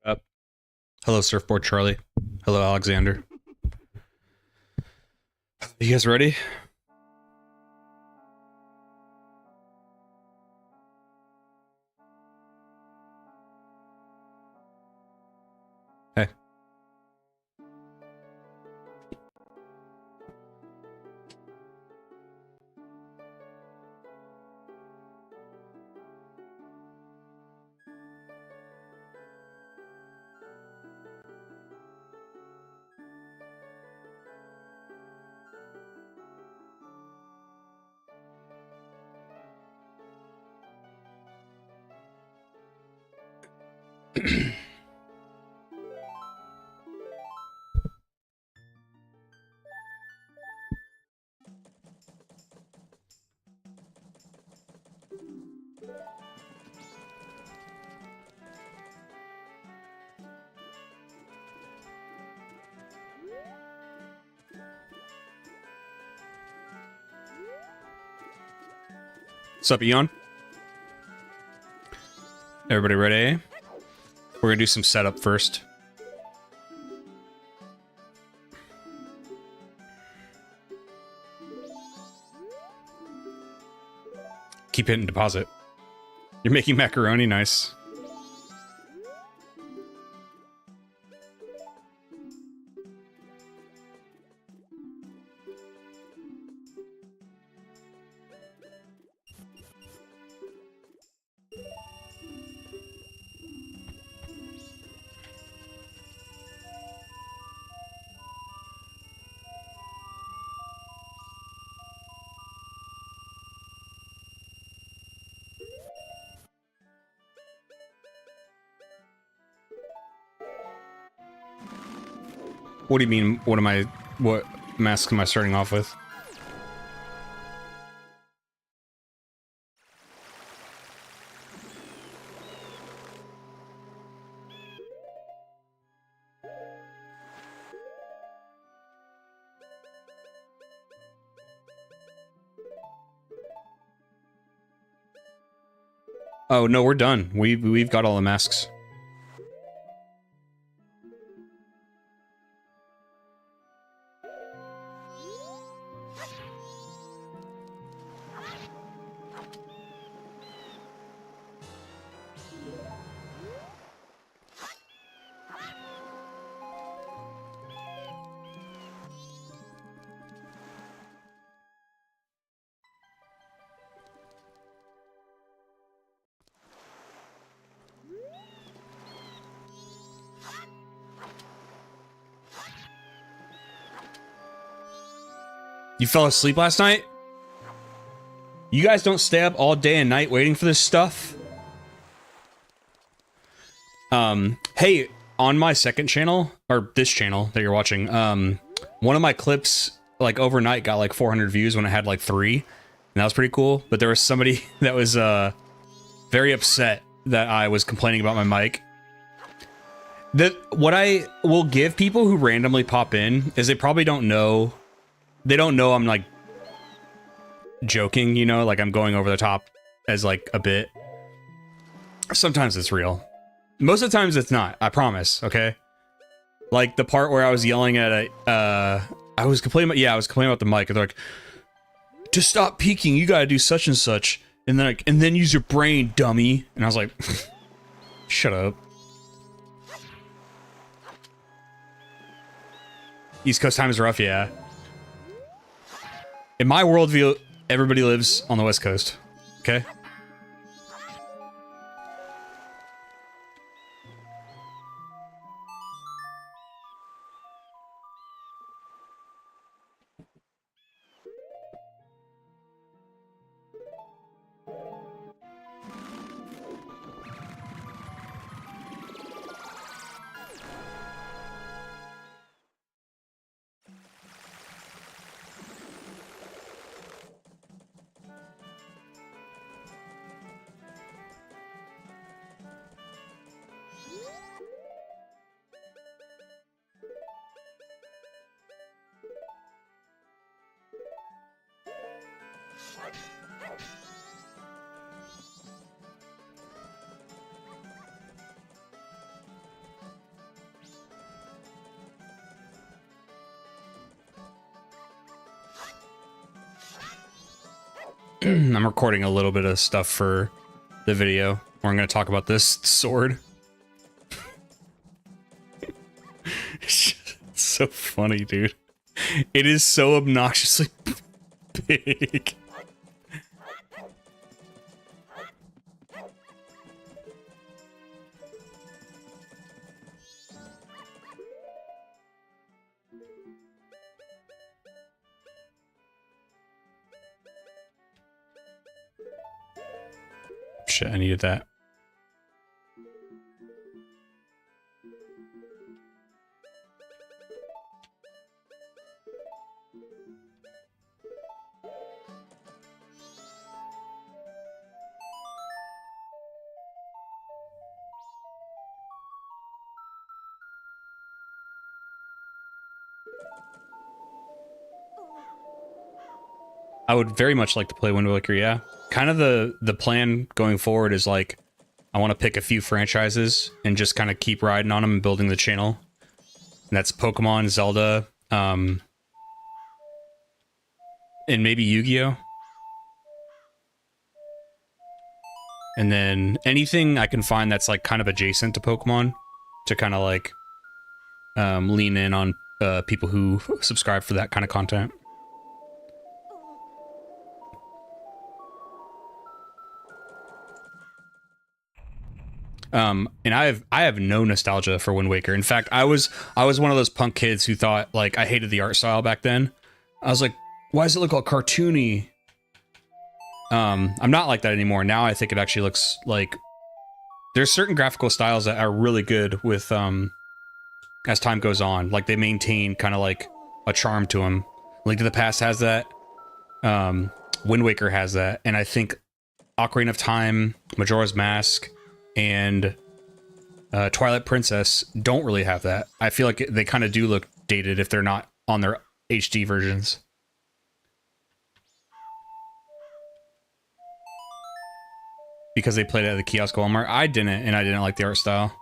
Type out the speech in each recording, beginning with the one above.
What up? Hello, Surfboard Charlie. Hello, Alexander. You guys ready? Hey. What's up, Eon? Everybody ready? We're gonna do some setup first. Keep hitting deposit. You're making macaroni, nice. What do you mean, what mask am I starting off with? Oh no, we're done. We've got all the masks. You fell asleep last night? You guys don't stay up all day and night waiting for this stuff? Hey, on my second channel, or this channel that you're watching, one of my clips, like, overnight got, like, 400 views when it had, like, 3. And that was pretty cool. But there was somebody that was, very upset that I was complaining about my mic. What I will give people who randomly pop in is they probably don't know... They don't know I'm, like, joking, you know? Like, I'm going over the top as, like, a bit. Sometimes it's real. Most of the times it's not, I promise, okay? Like, the part where I was yelling at a, I was complaining about the mic, and they're like, to stop peeking, you gotta do such and such, and then, like, and then use your brain, dummy. And I was like, shut up. East Coast time is rough, yeah. In my worldview, everybody lives on the West Coast, okay? I'm recording a little bit of stuff for the video where I'm going to talk about this sword. It's so funny, dude. It is so obnoxiously big. Shit, I needed that. I would very much like to play Wind Waker, yeah. Kind of the plan going forward is like, I want to pick a few franchises and just kind of keep riding on them and building the channel. And that's Pokemon, Zelda, and maybe Yu-Gi-Oh! And then anything I can find that's like kind of adjacent to Pokemon to kind of like lean in on people who subscribe for that kind of content. And I have no nostalgia for Wind Waker. In fact, I was one of those punk kids who thought, like, I hated the art style back then. I was like, why does it look all cartoony? I'm not like that anymore. Now I think it actually looks like there's certain graphical styles that are really good with as time goes on. Like, they maintain kind of like a charm to them. Link to the Past has that. Wind Waker has that, and I think Ocarina of Time, Majora's Mask, and Twilight Princess don't really have that. I feel like they kind of do look dated if they're not on their HD versions. because they played it at the kiosk Walmart. I didn't, and I didn't like the art style.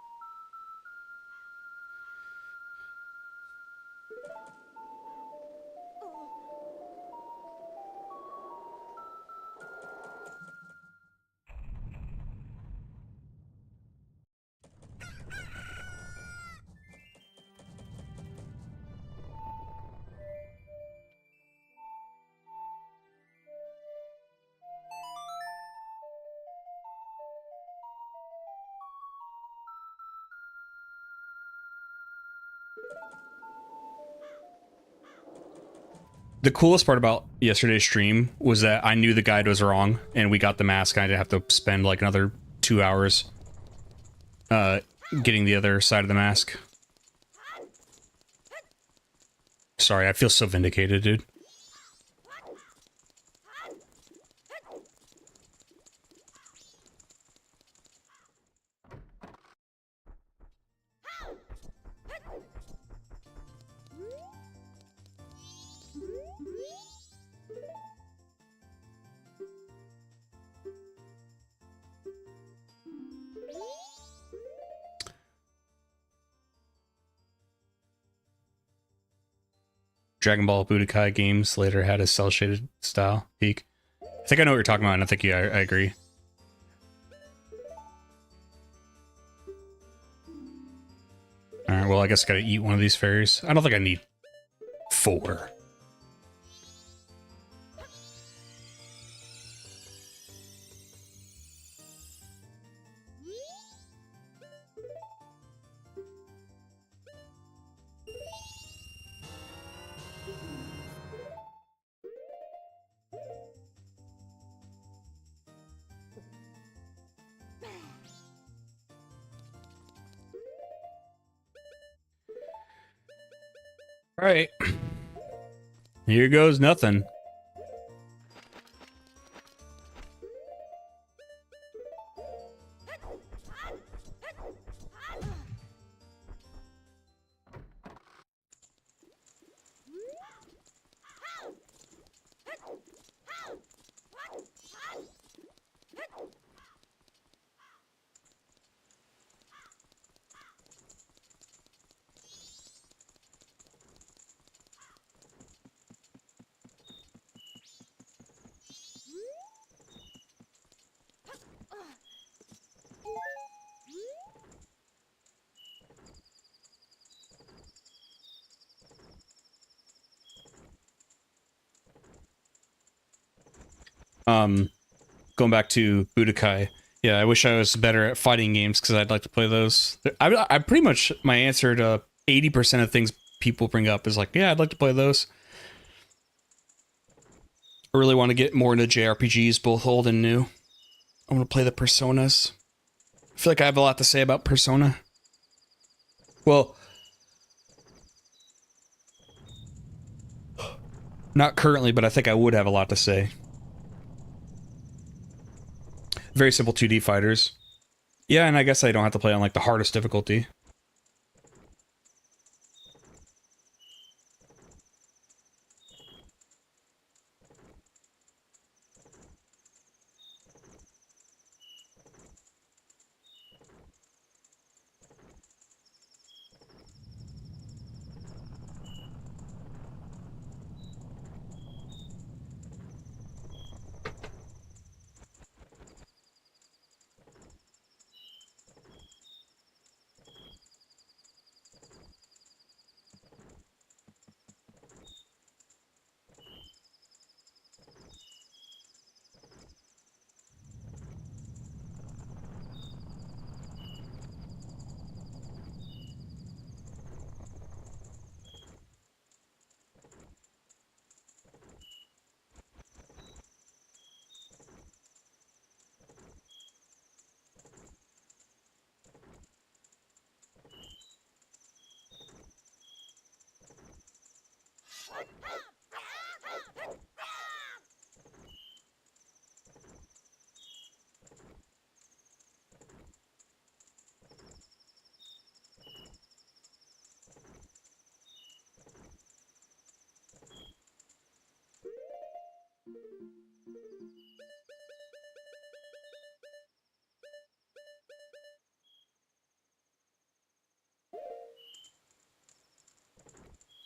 The coolest part about yesterday's stream was that I knew the guide was wrong, and we got the mask, and I didn't have to spend like another 2 hours getting the other side of the mask. Sorry, I feel so vindicated, dude. Dragon Ball Budokai games later had a cel-shaded style peak. I think I know what you're talking about, and I think I agree. Alright, well, I guess I gotta eat one of these fairies. I don't think I need 4. Alright. Here goes nothing. Going back to Budokai. Yeah, I wish I was better at fighting games because I'd like to play those. I pretty much, my answer to 80% of things people bring up is like, yeah, I'd like to play those. I really want to get more into JRPGs, both old and new. I want to play the Personas. I feel like I have a lot to say about Persona. Well, not currently, but I think I would have a lot to say. Very simple 2D fighters. Yeah, and I guess I don't have to play on like the hardest difficulty.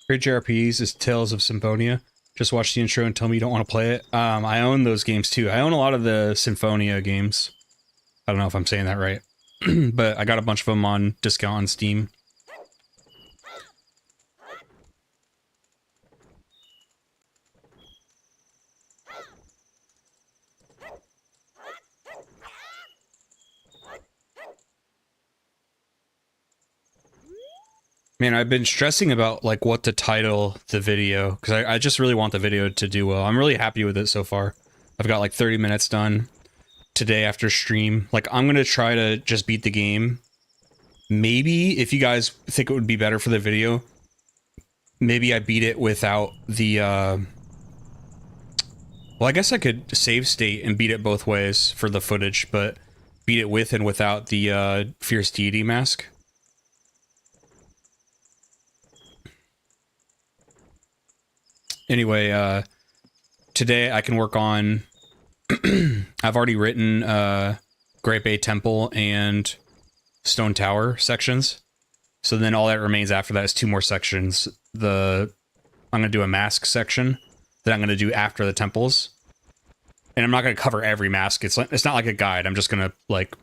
Great JRPGs is Tales of Symphonia. Just watch the intro and tell me you don't want to play it. I own those games too. I own a lot of the Symphonia games. I don't know if I'm saying that right, but I got a bunch of them on discount on Steam. Man, I've been stressing about like what to title the video because I just really want the video to do well. I'm really happy with it so far. I've got like 30 minutes done today after stream. Like I'm gonna try to just beat the game. Maybe if you guys think it would be better for the video, maybe I beat it without the well, I guess I could save state and beat it both ways for the footage, but beat it with and without the Fierce Deity mask. Anyway, today I can work on... I've already written Great Bay Temple and Stone Tower sections. So then all that remains after that is 2 more sections. I'm going to do a mask section that I'm going to do after the temples. And I'm not going to cover every mask. It's not like a guide. I'm just going to like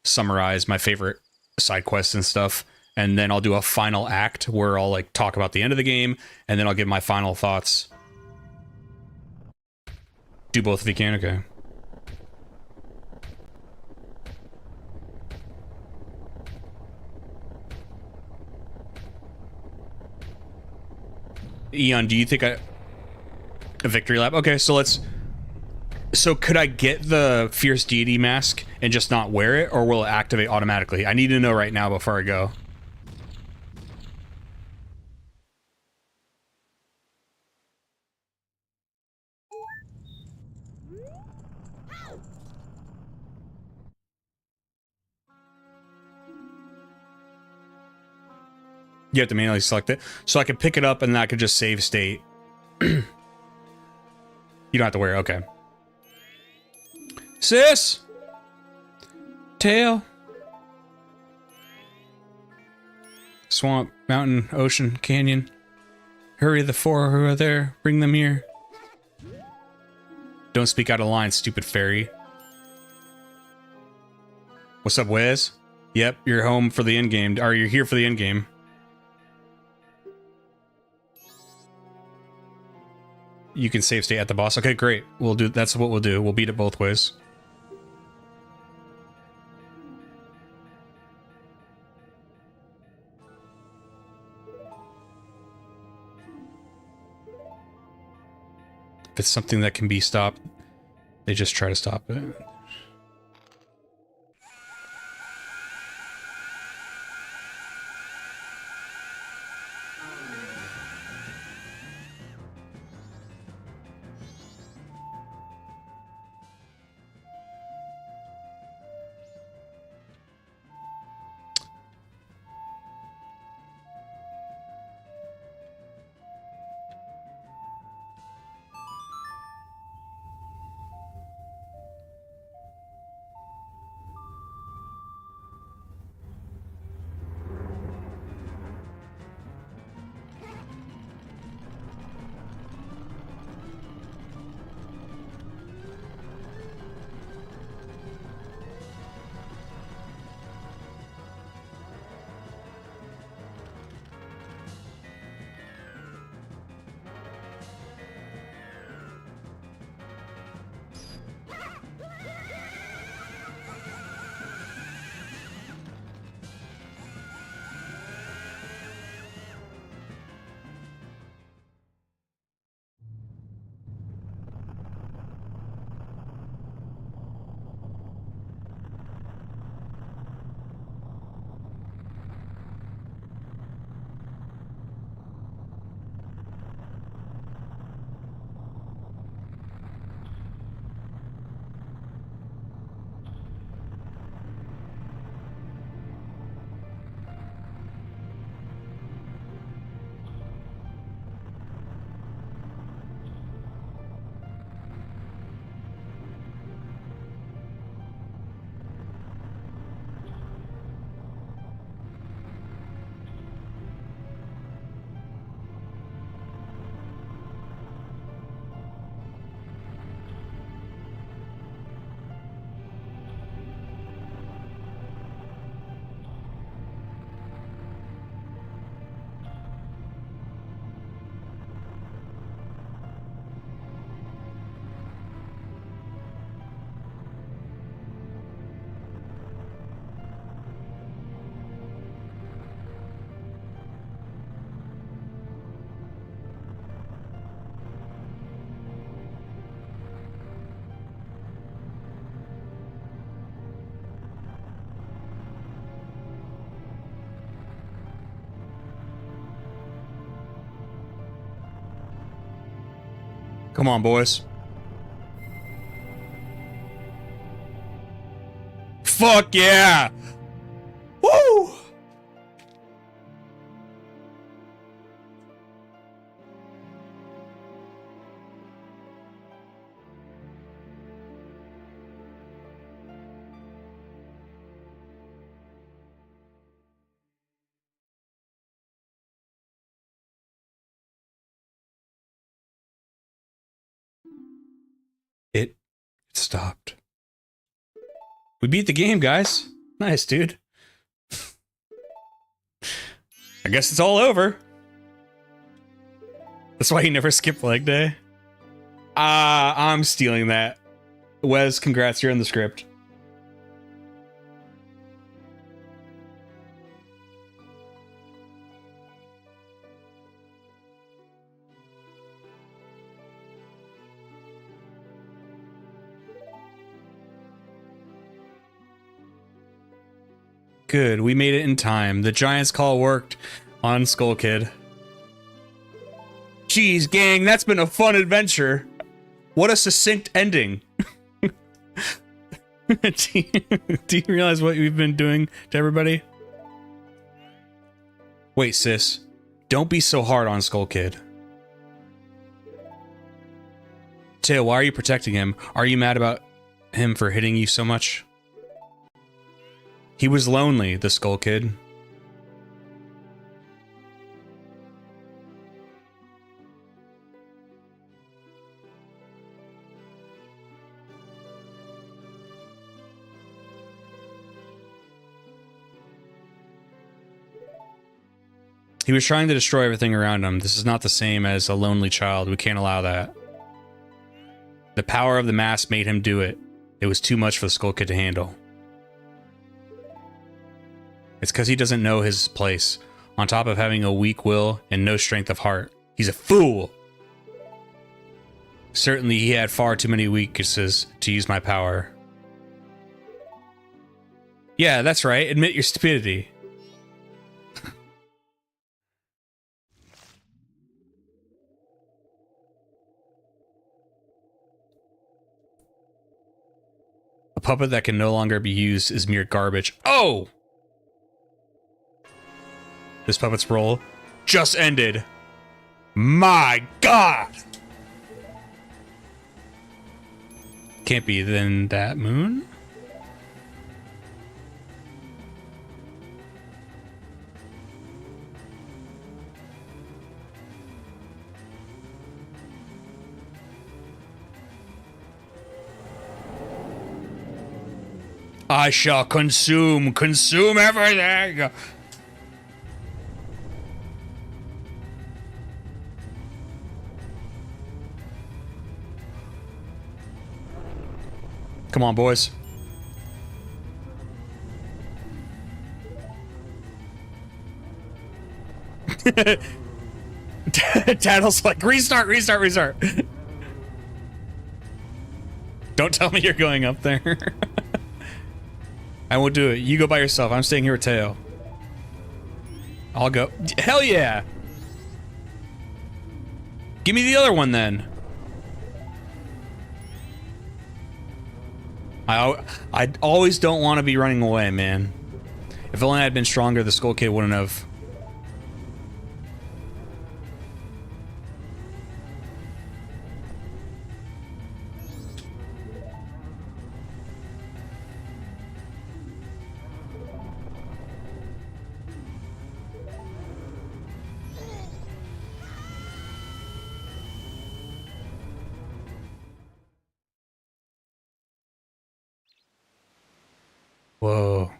summarize my favorite side quests and stuff. And then I'll do a final act where I'll like talk about the end of the game, and then I'll give my final thoughts. Do both if you can, okay. Eon, do you think a victory lap? Okay, so could I get the Fierce Deity mask and just not wear it, or will it activate automatically? I need to know right now before I go. You have to manually select it. So I could pick it up and then I could just save state. You don't have to wear it, okay. Sis! Tail. Swamp, mountain, ocean, canyon. Hurry, the 4 who are there. Bring them here. Don't speak out of line, stupid fairy. What's up, Wes? Yep, you're home for the endgame. Or you're here for the endgame. You can save state at the boss. Okay, great. That's what we'll do. We'll beat it both ways. If it's something that can be stopped, they just try to stop it. Come on, boys. Fuck yeah! Woo! It stopped. We beat the game, guys. Nice, dude. I guess it's all over. That's why you never skip leg day. I'm stealing that. Wes, congrats, you're in the script. Good, we made it in time. The Giants call worked on Skull Kid. Jeez, gang, that's been a fun adventure. What a succinct ending. Do you realize what we've been doing to everybody? Wait, sis. Don't be so hard on Skull Kid. Tail, why are you protecting him? Are you mad about him for hitting you so much? He was lonely, the Skull Kid. He was trying to destroy everything around him. This is not the same as a lonely child. We can't allow that. The power of the mask made him do it. It was too much for the Skull Kid to handle. It's because he doesn't know his place. On top of having a weak will and no strength of heart. He's a fool! Certainly he had far too many weaknesses to use my power. Yeah, that's right. Admit your stupidity. A puppet that can no longer be used is mere garbage. Oh! This puppet's role just ended. My God! Can't be then that moon? I shall consume everything! Come on, boys. Tattle's like, restart. Don't tell me you're going up there. I won't do it. You go by yourself. I'm staying here with Teo. I'll go. Hell yeah! Give me the other one then. I always don't want to be running away, man. If only I'd been stronger, the Skull Kid wouldn't have. Whoa.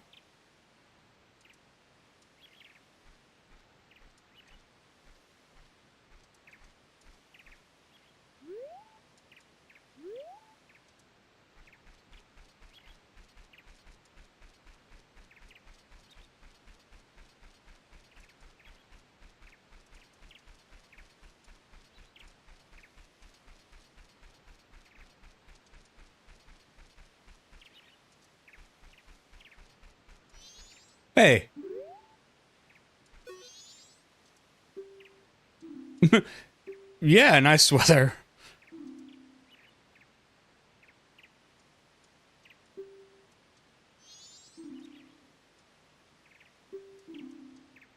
Hey. Yeah, nice weather.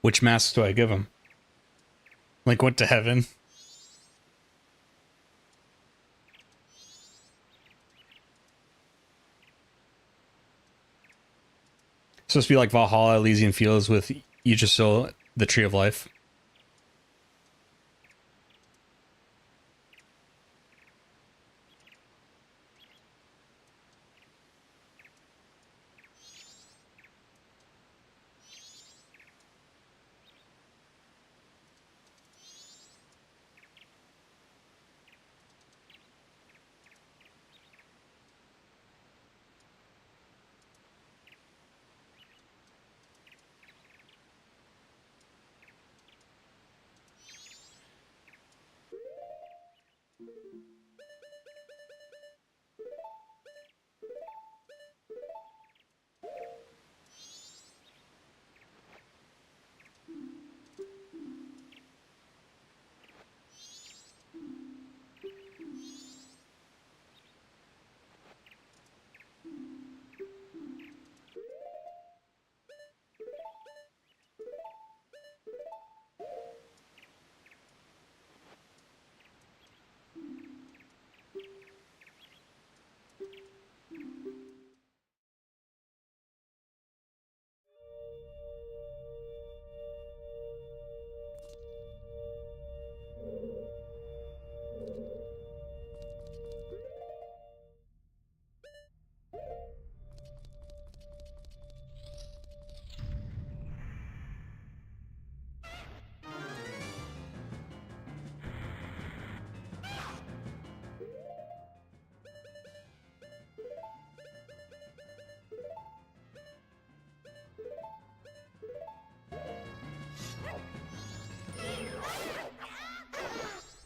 Which mask do I give him? Link went to heaven. Supposed to be like Valhalla, Elysian Fields with Yggdrasil, the Tree of Life.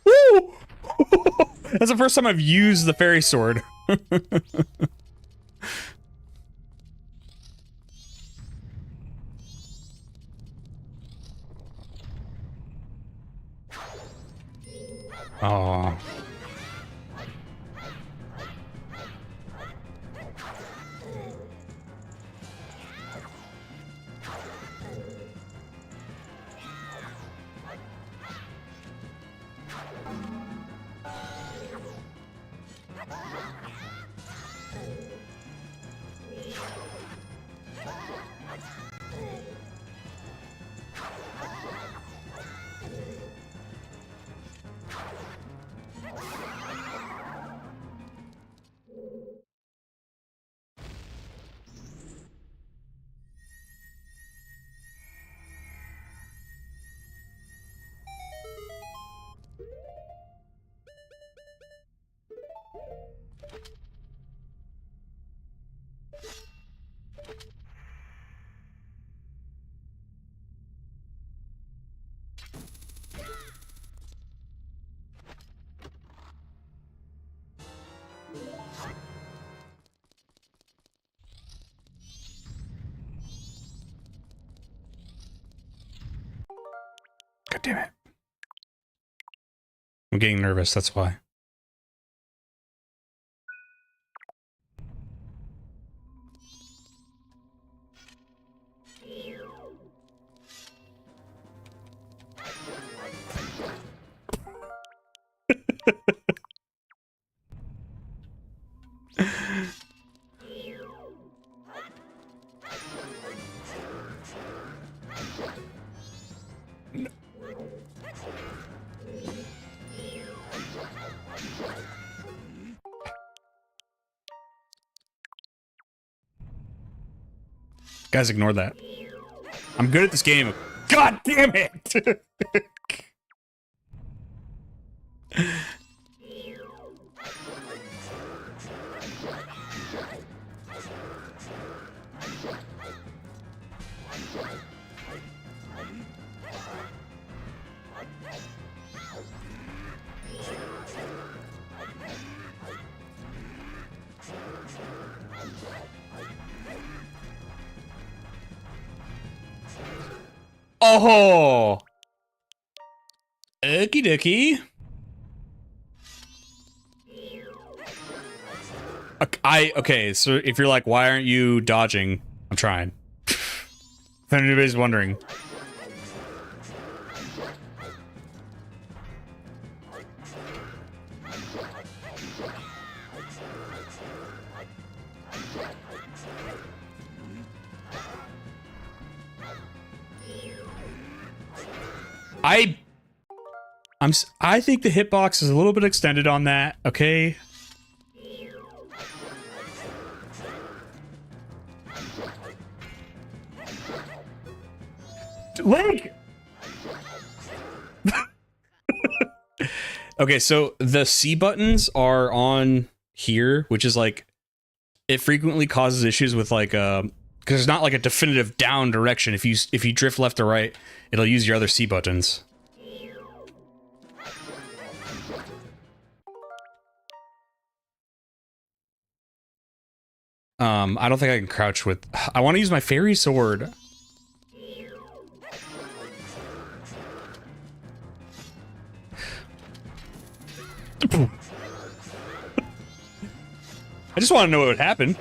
Woo! That's the first time I've used the fairy sword. Oh. God damn it. I'm getting nervous, that's why. Guys, ignore that. I'm good at this game. God damn it! Oh! Okie dokie. Okay, so if you're like, why aren't you dodging? I'm trying. If anybody's wondering. I think the hitbox is a little bit extended on that, okay? Link! Okay, so the C buttons are on here, which is like, it frequently causes issues with like, because there's not like a definitive down direction. If you drift left or right, it'll use your other C buttons. I don't think I can crouch with... I want to use my fairy sword. I just want to know what would happen.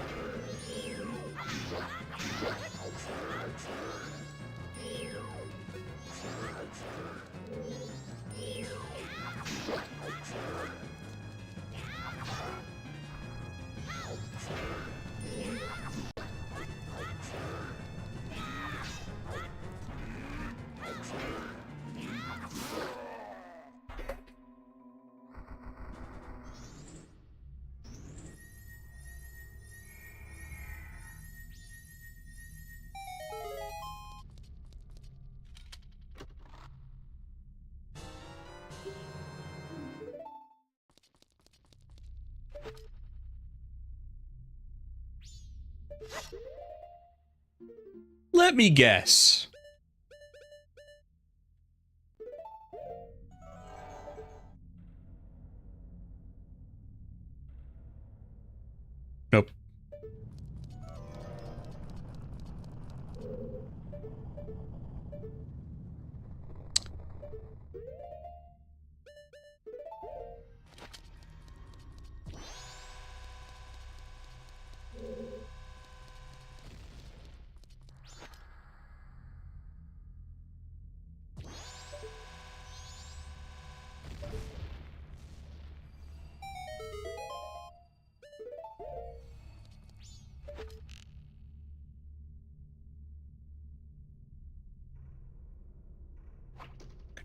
Let me guess. Nope.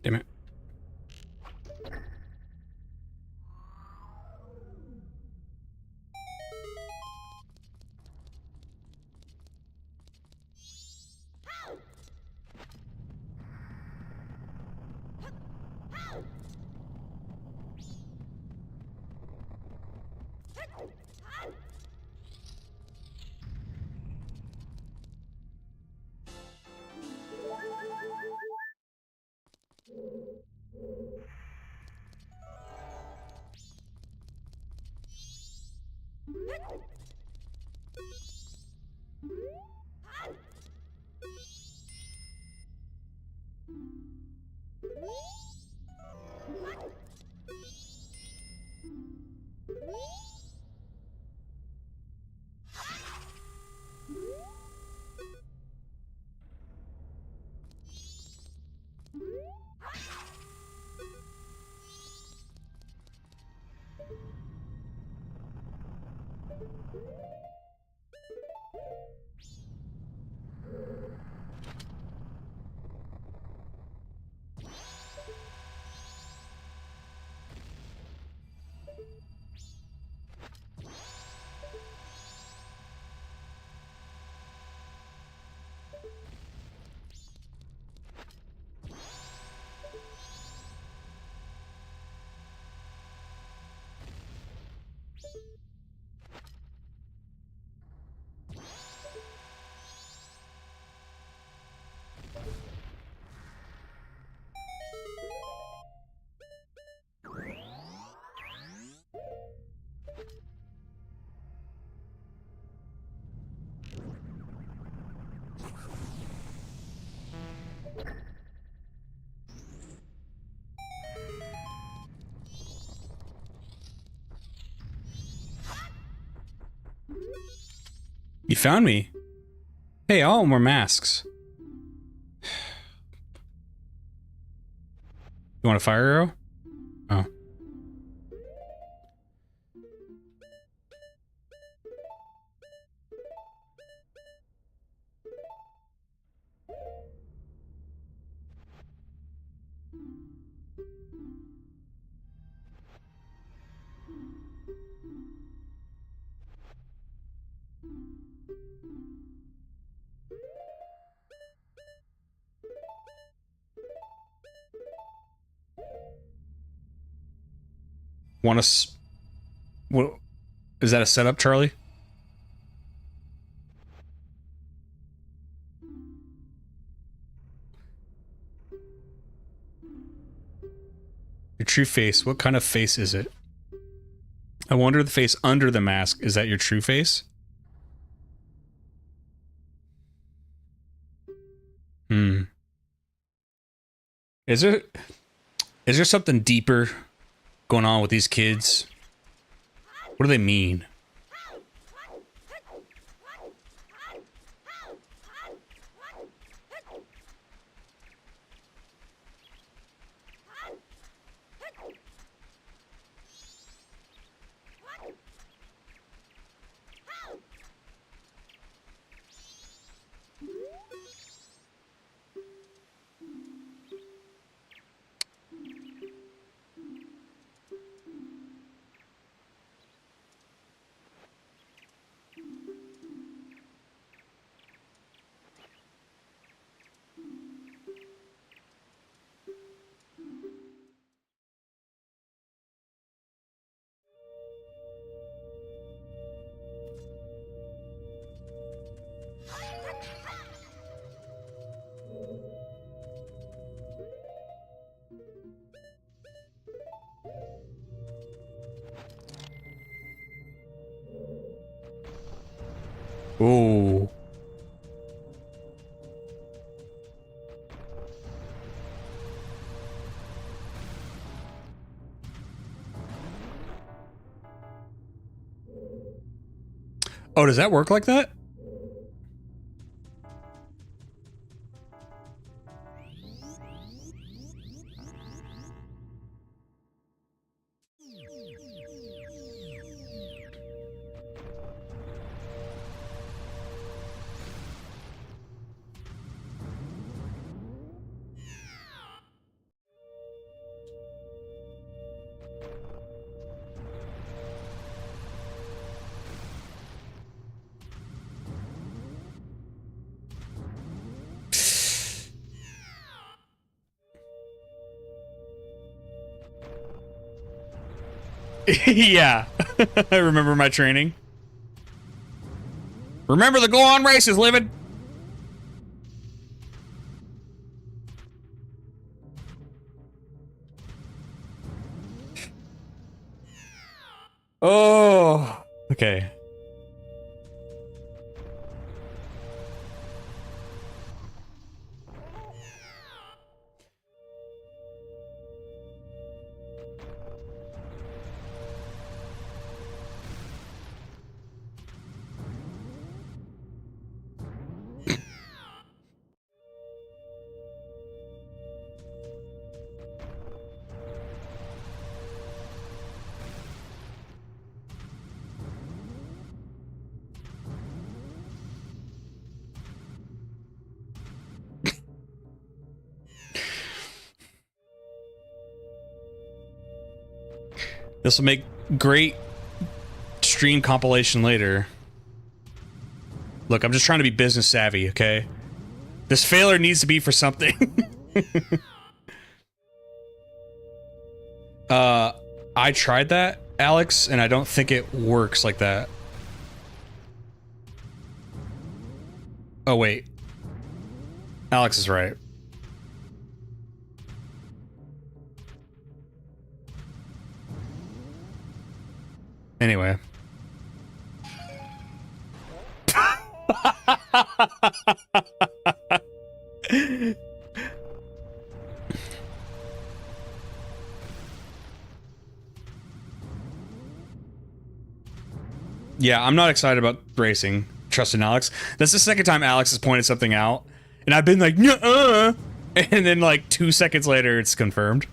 Damn it. You found me. Hey, all more masks. You want a fire arrow? Oh. Want to? What is that? A setup, Charlie? Your true face. What kind of face is it? I wonder the face under the mask. Is that your true face? Hmm. Is there something deeper going on with these kids? What do they mean? Oh. Oh, does that work like that? Yeah. I remember my training. Remember the go-on races, Livid. Oh. Okay. This will make great stream compilation later. Look, I'm just trying to be business savvy, okay? This failure needs to be for something. I tried that, Alex, and I don't think it works like that. Oh, wait. Alex is right. Anyway. Yeah, I'm not excited about racing. Trust in Alex. That's the second time Alex has pointed something out, and I've been like, nuh-uh, and then like 2 seconds later, it's confirmed.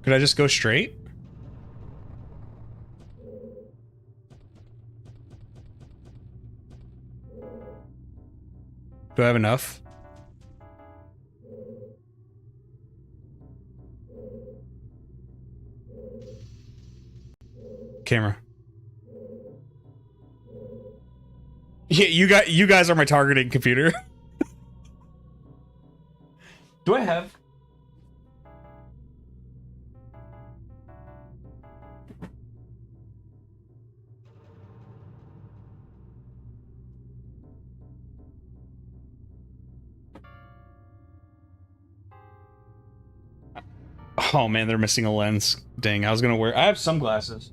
Could I just go straight? Do I have enough? Camera. Yeah, you guys are my targeting computer. Do I have? Oh man, they're missing a lens. Dang, I was gonna wear. I have sunglasses.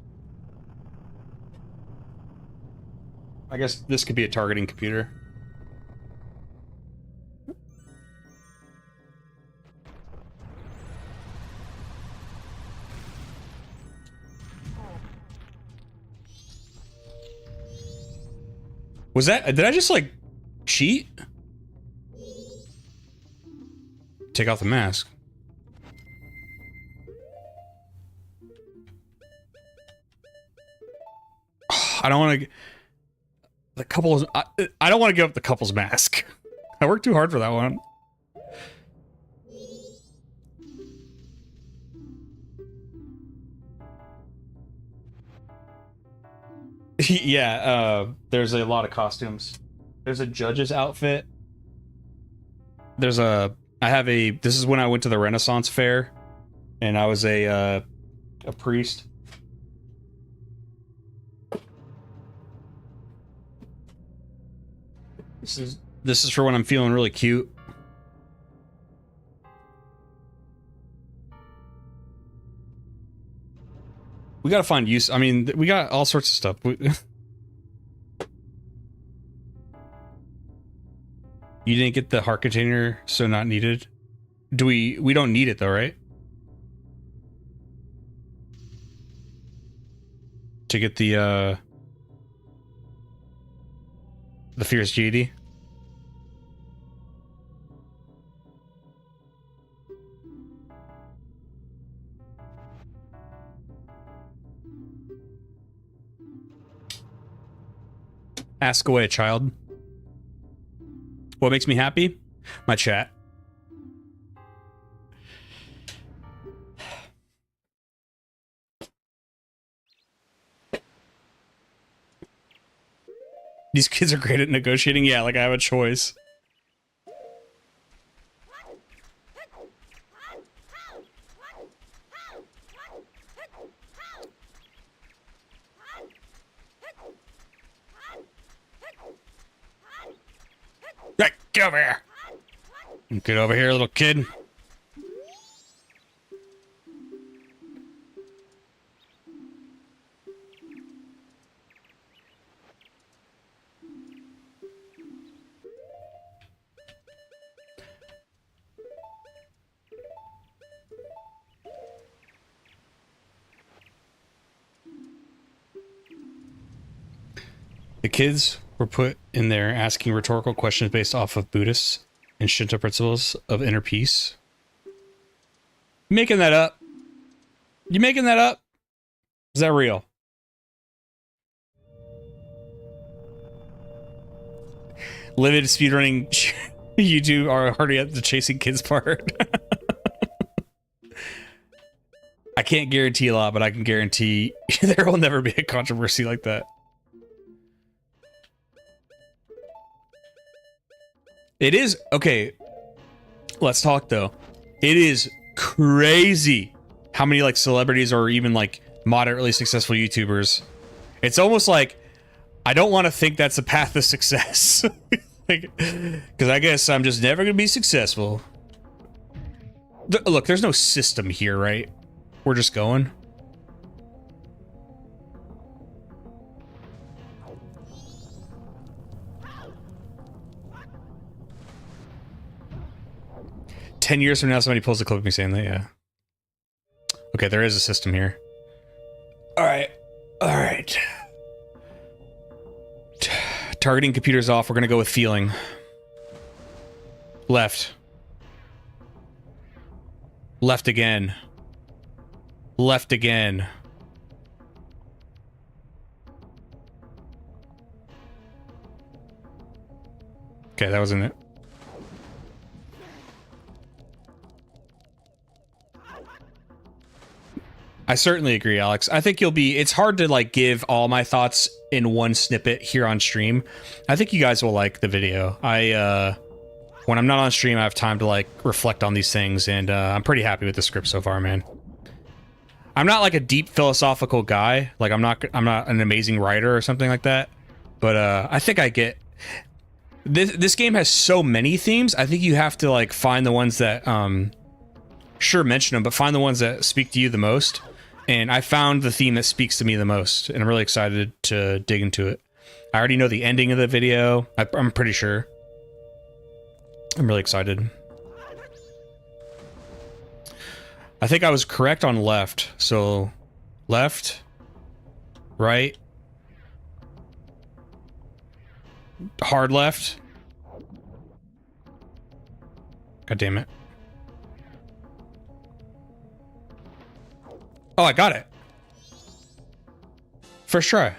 I guess this could be a targeting computer. Was that? Did I just like cheat? Take off the mask. I don't want to. The couple's. I don't want to give up the couple's mask. I worked too hard for that one. Yeah, there's a lot of costumes. There's a judge's outfit. There's a. I have a. This is when I went to the Renaissance Fair, and I was a priest. This is for when I'm feeling really cute. We gotta find use. I mean, we got all sorts of stuff. You didn't get the heart container, so not needed. Do we? We don't need it though, right? To get the fierce GD. Ask away, child. What makes me happy? My chat. These kids are great at negotiating. Yeah, like I have a choice. Right, get over here. Get over here, little kid. The kids were put in there asking rhetorical questions based off of Buddhist and Shinto principles of inner peace. You making that up? You making that up? Is that real? Limited speedrunning YouTube are already at the chasing kids part. I can't guarantee a lot, but I can guarantee there will never be a controversy like that. It is, okay, let's talk though. It is crazy how many like celebrities or even like moderately successful YouTubers. It's almost like, I don't want to think that's the path to success. Like, because I guess I'm just never going to be successful. Look, there's no system here, right? We're just going. "10 years from now, somebody pulls a clip of me saying that, yeah." Okay, there is a system here. Alright. Alright. Targeting computers off, we're gonna go with feeling. Left. Left again. Left again. Okay, that wasn't it. I certainly agree, Alex. I think you'll be... It's hard to, like, give all my thoughts in one snippet here on stream. I think you guys will like the video. When I'm not on stream, I have time to, like, reflect on these things, and I'm pretty happy with the script so far, man. I'm not, like, a deep philosophical guy. Like, I'm not an amazing writer or something like that. But, I think I get... This game has so many themes, I think you have to, like, find the ones that, sure, mention them, but find the ones that speak to you the most. And I found the theme that speaks to me the most, and I'm really excited to dig into it. I already know the ending of the video. I'm pretty sure. I'm really excited. I think I was correct on left. So, left, right, hard left. God damn it. Oh, I got it. First try.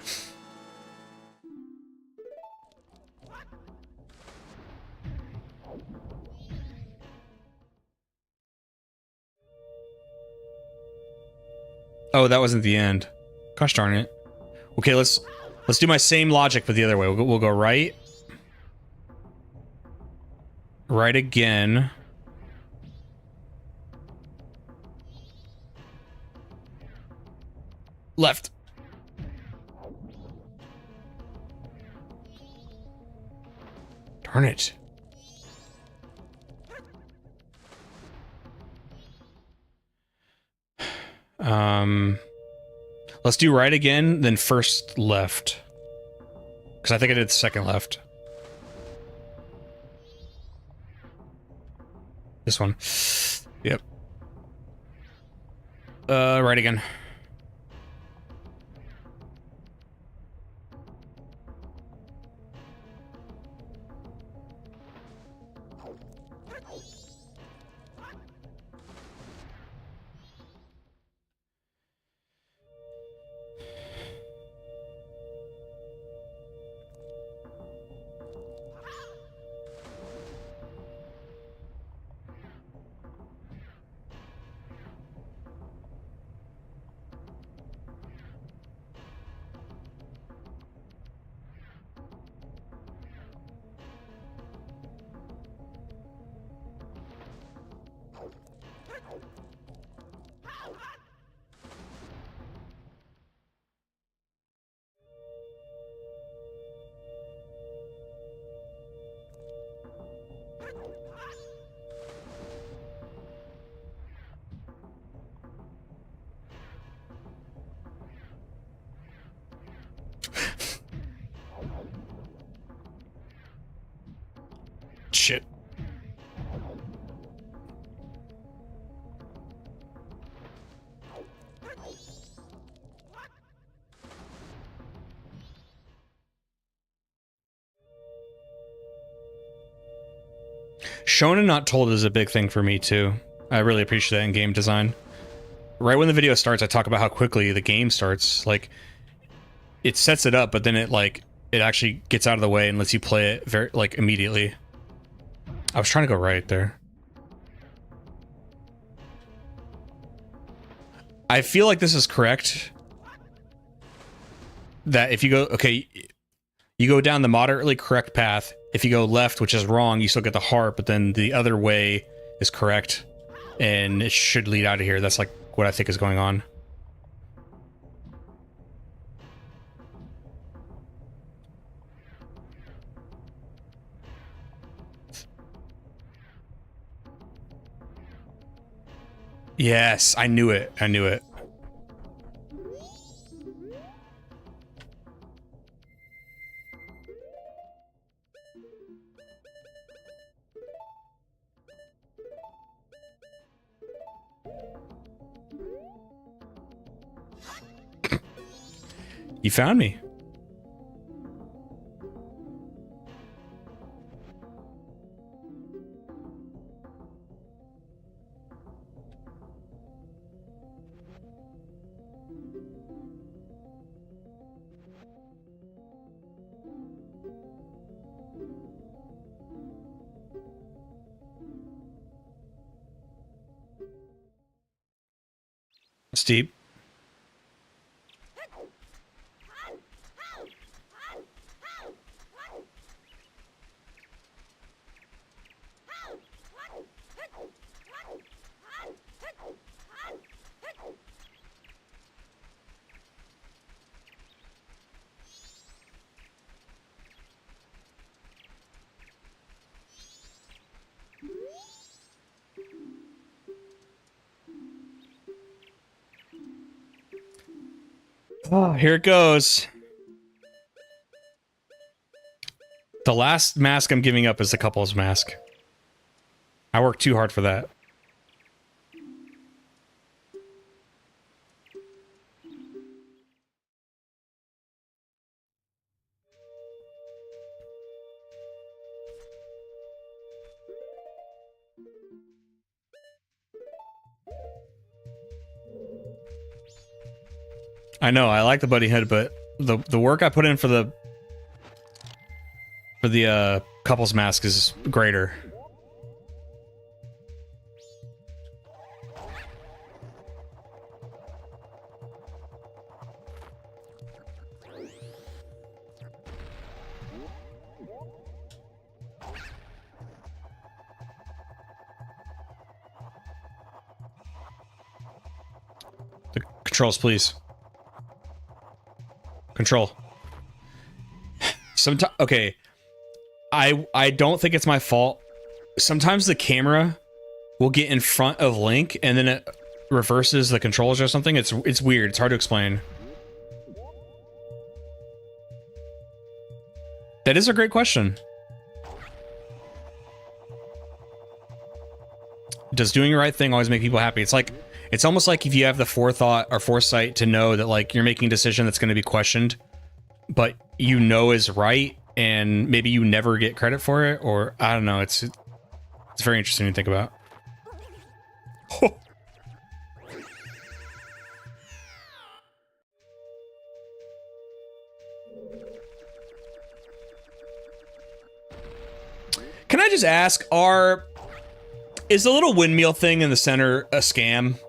Oh, that wasn't the end. Gosh darn it. Okay, let's do my same logic, but the other way. We'll go right. Right again. Left. Darn it. Let's do right again, then first left. Because I think I did second left. This one. Yep. Right again. Shit. Shown and not told is a big thing for me too. I really appreciate that in game design. Right when the video starts, I talk about how quickly the game starts. Like, it sets it up, but then it actually gets out of the way and lets you play it very, like, immediately. I was trying to go right there. I feel like this is correct. That if you go, okay, you go down the moderately correct path. If you go left, which is wrong, you still get the heart, but then the other way is correct. And it should lead out of here. That's like what I think is going on. Yes, I knew it. I knew it. You found me. Steep. Oh, here it goes. The last mask I'm giving up is the couple's mask. I worked too hard for that. I know, I like the buddy head, but the work I put in for the couple's mask is greater. The controls, please. Control. Sometimes, okay. I don't think it's my fault. Sometimes the camera will get in front of Link and then it reverses the controls or something. It's weird. It's hard to explain. That is a great question. Does doing the right thing always make people happy? It's almost like if you have the forethought or foresight to know that like you're making a decision that's going to be questioned, but you know is right, and maybe you never get credit for it, or I don't know. It's very interesting to think about. Oh. Can I just ask, is the little windmill thing in the center a scam?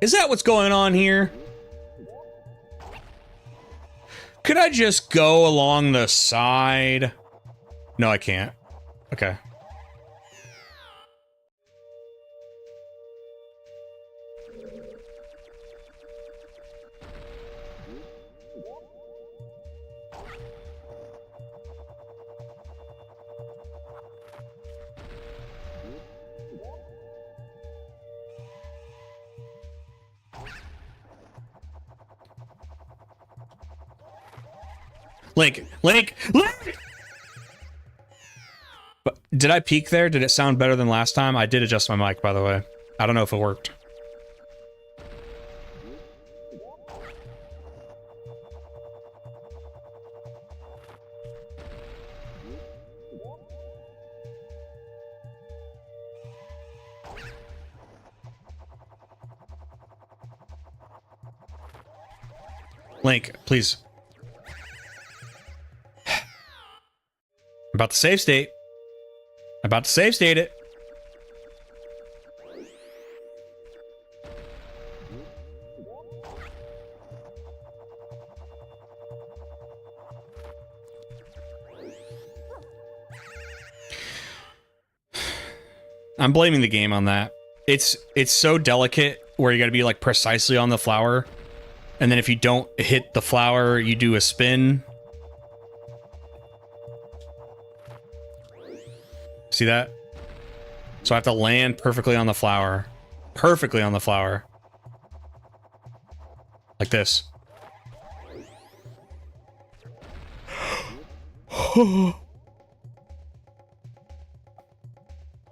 Is that what's going on here? Could I just go along the side? No, I can't. Okay. Link! But did I peek there? Did it sound better than last time? I did adjust my mic, by the way. I don't know if it worked. Link, please. About to save state. About to save state it. I'm blaming the game on that. It's so delicate where you gotta be like precisely on the flower. And then if you don't hit the flower, you do a spin. See that? So I have to land perfectly on the flower. Perfectly on the flower. Like this. I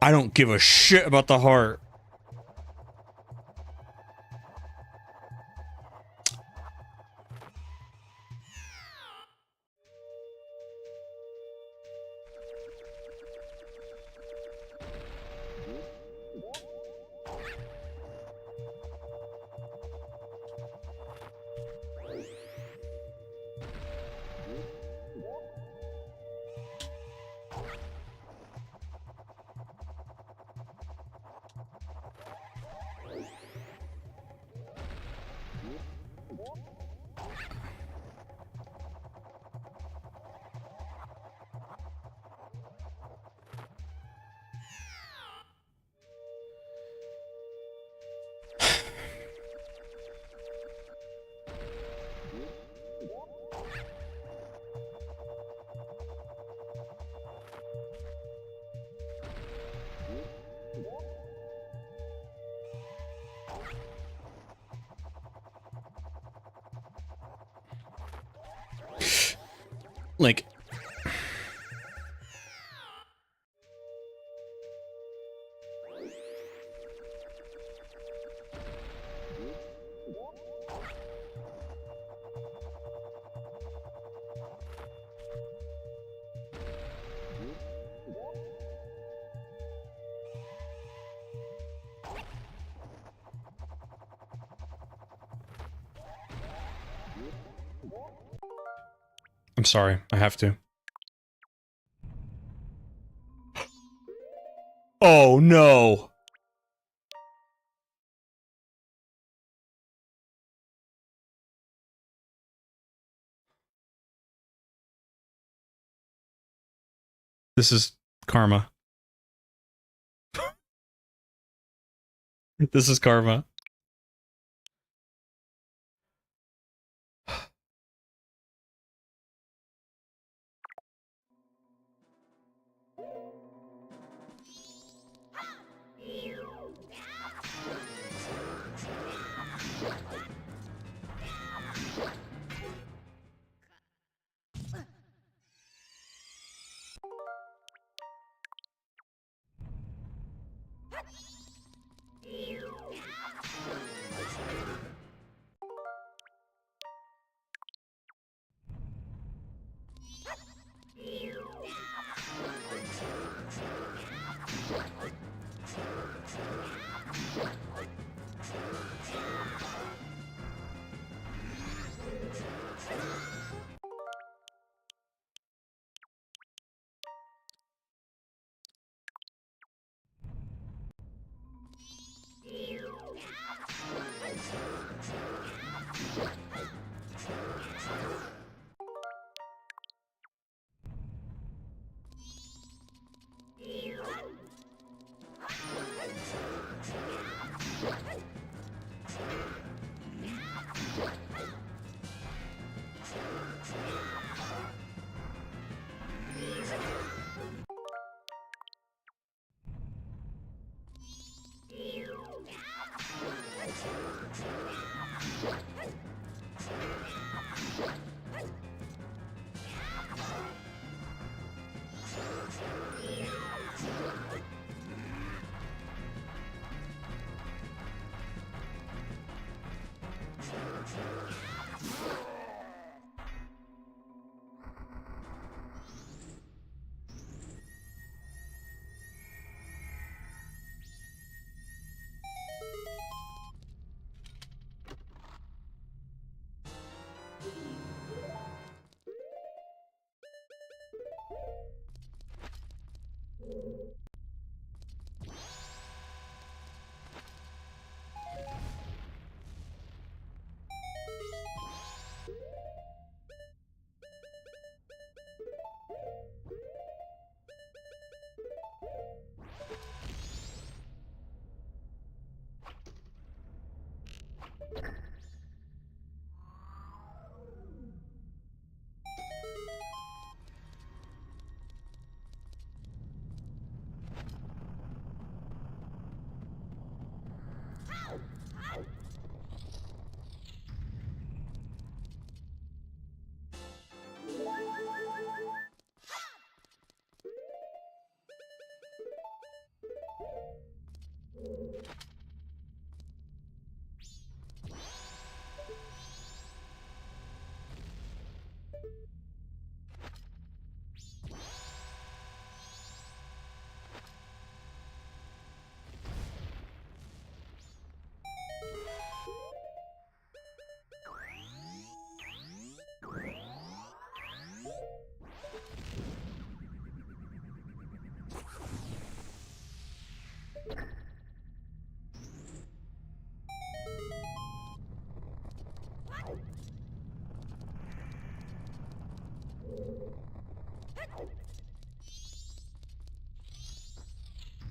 don't give a shit about the heart. Like, I'm sorry, I have to. Oh no! This is karma. This is karma.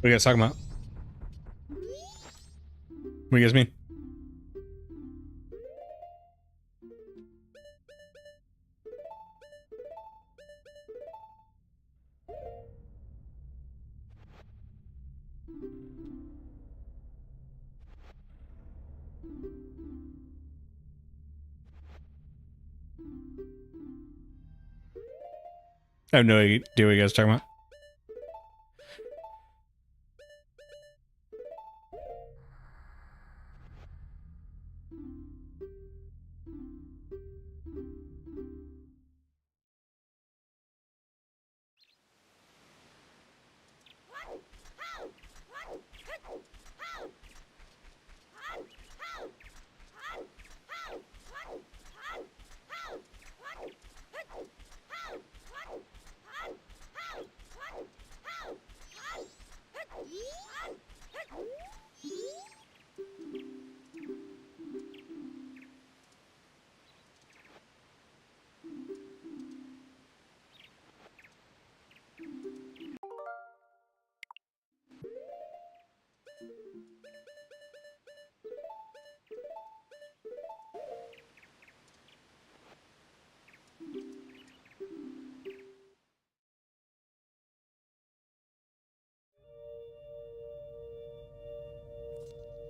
What are you guys talking about? What do you guys mean? I have no idea what you guys are talking about.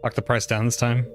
Lock the price down this time.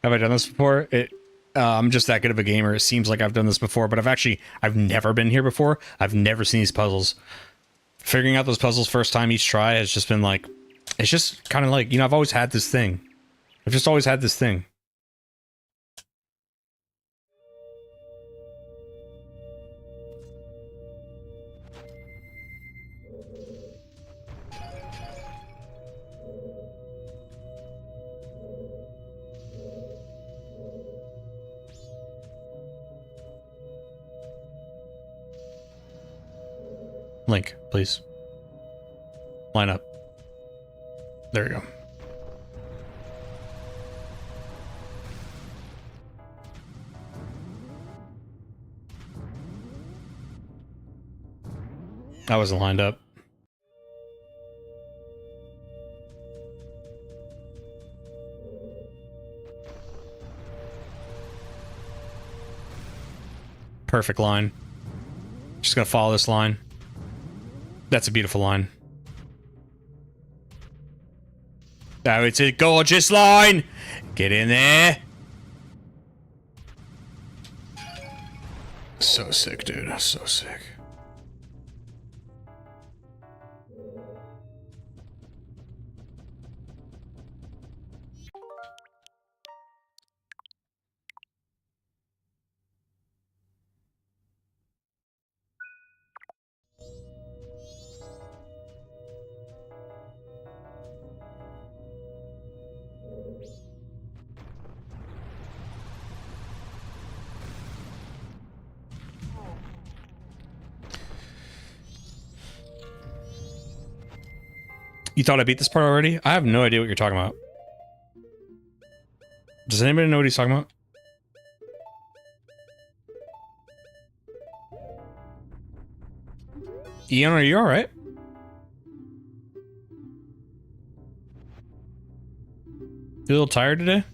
Have I done this before? I'm just that good of a gamer. It seems like I've done this before, but I've never been here before. I've never seen these puzzles. Figuring out those puzzles first time each try has just been like, it's just kind of like, you know, I've always had this thing. I've just always had this thing. Link, please. Line up. There you go. I wasn't lined up. Perfect line. Just gonna follow this line. That's a beautiful line. Oh, it's a gorgeous line! Get in there! So sick, dude. So sick. You thought I beat this part already? I have no idea what you're talking about. Does anybody know what he's talking about? Ian, are you alright? You a little tired today?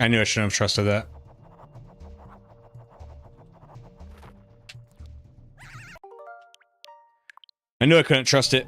I knew I shouldn't have trusted that. I knew I couldn't trust it.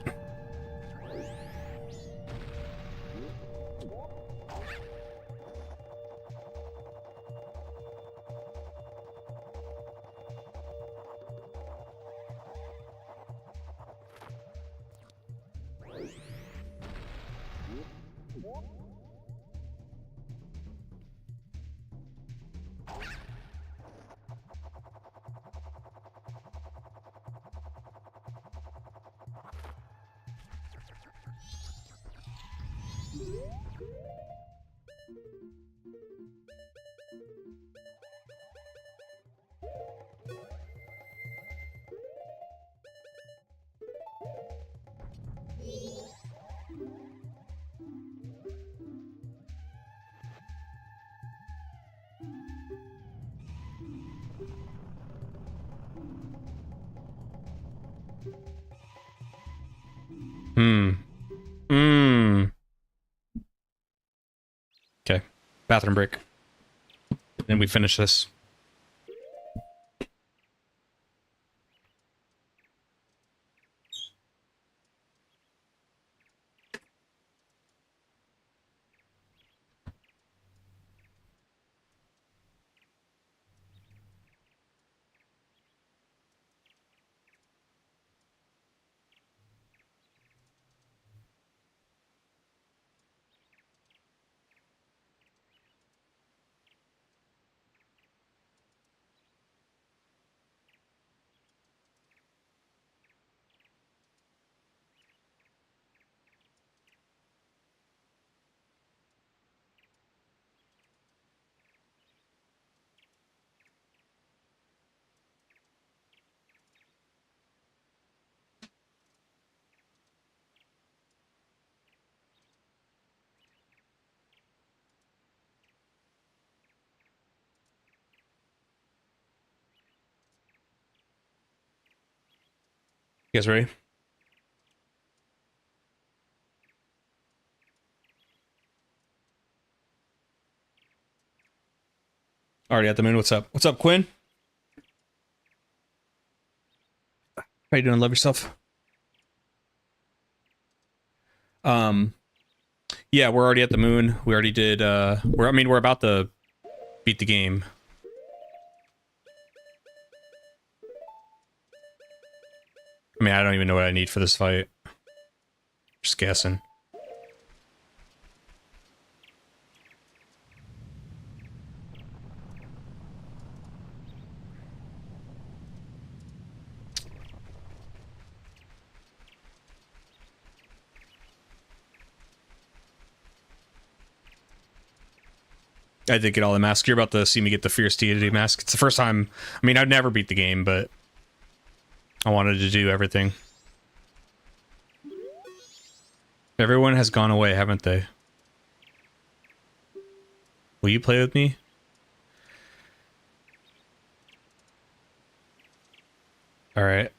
Okay. Bathroom break. Then we finish this. You guys ready? Already at the moon. What's up? What's up, Quinn? How you doing? Love yourself. Yeah, we're already at the moon. We already did. We're about to beat the game. I mean, I don't even know what I need for this fight. Just guessing. I did get all the masks. You're about to see me get the Fierce Deity mask. It's the first time. I mean, I've never beat the game, but I wanted to do everything. Everyone has gone away, haven't they? Will you play with me? Alright.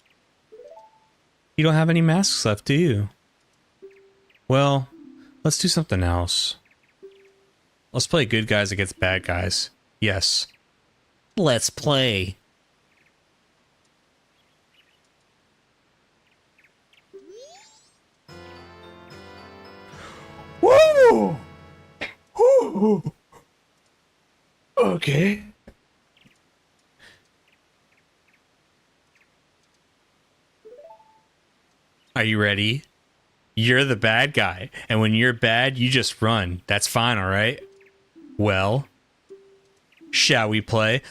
You don't have any masks left, do you? Well, let's do something else. Let's play good guys against bad guys. Yes. Let's play. Woo! Woo! Okay. Are you ready? You're the bad guy, and when you're bad, you just run. That's fine, all right? Well, shall we play?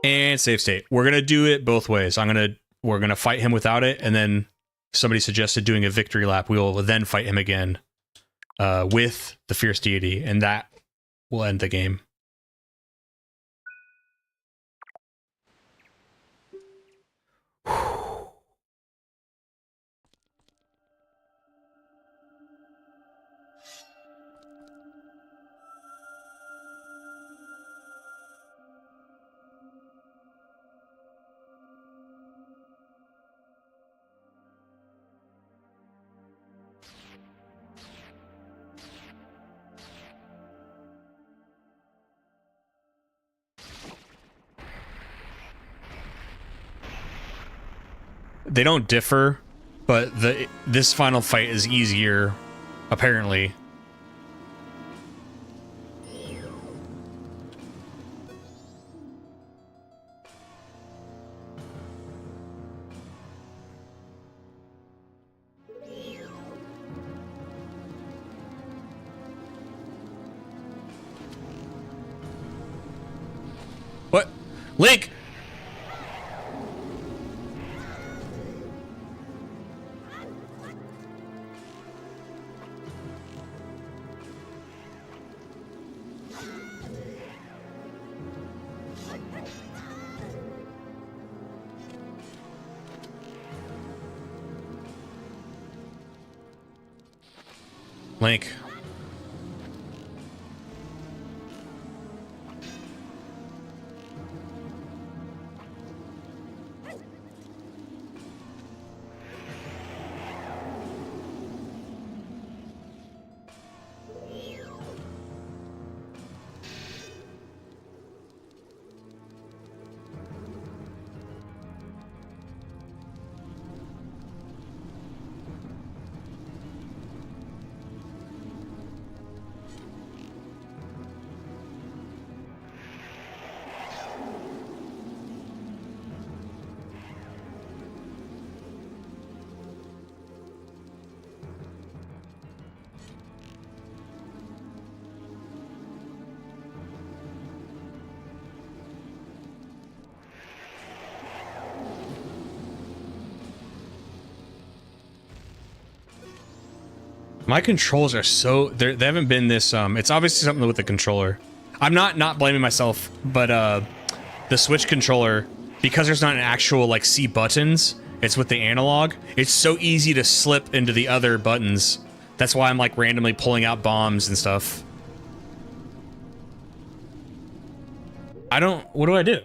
And save state. We're gonna do it both ways. We're gonna fight him without it, and then somebody suggested doing a victory lap. We will then fight him again with the Fierce Deity, and that will end the game. They don't differ, but this final fight is easier, apparently. What? Link! Link. My controls are so they haven't been this it's obviously something with the controller. I'm not blaming myself, but the Switch controller, because there's not an actual like C buttons, it's with the analog. It's so easy to slip into the other buttons. That's why I'm like randomly pulling out bombs and stuff. What do I do?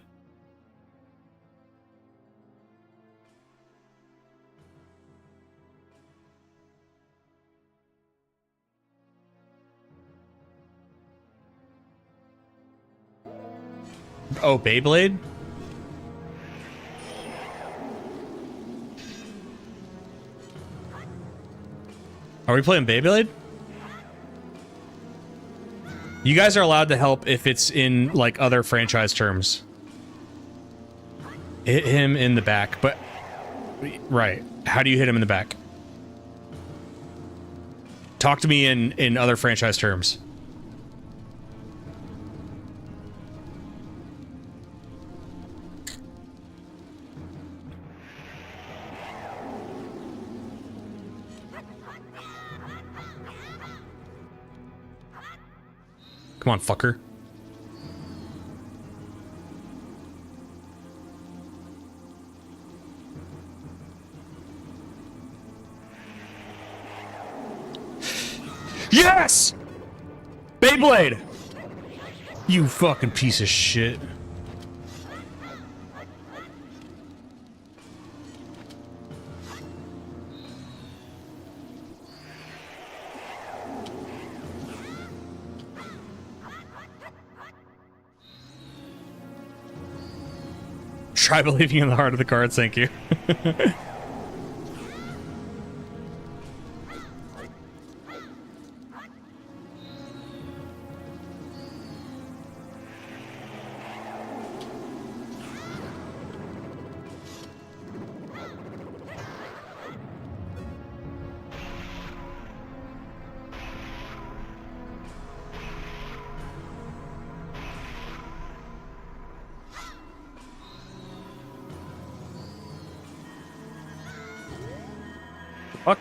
Oh, Beyblade? Are we playing Beyblade? You guys are allowed to help if it's in, like, other franchise terms. Hit him in the back, but... Right. How do you hit him in the back? Talk to me in other franchise terms. Come on, fucker. Yes! Beyblade! You fucking piece of shit. Try believing in the heart of the cards, thank you. Fuck.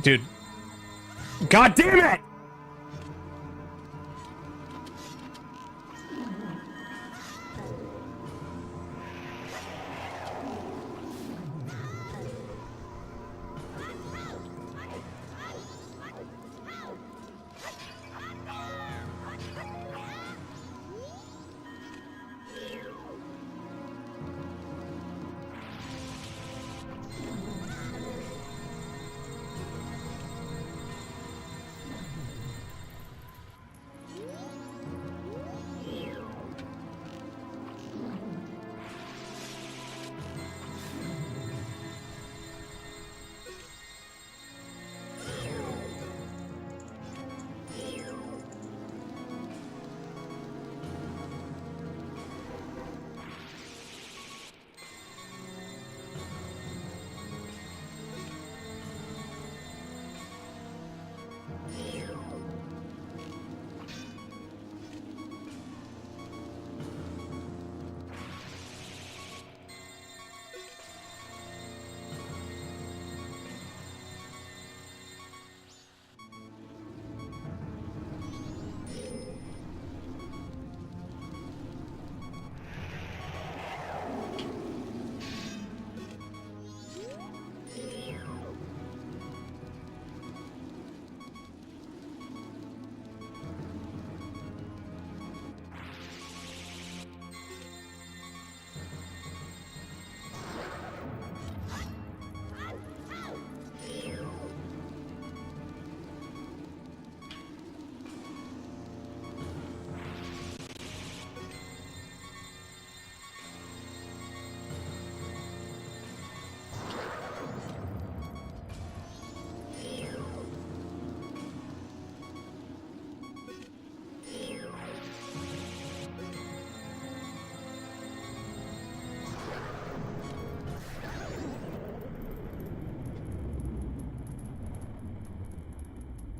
Dude. God damn it!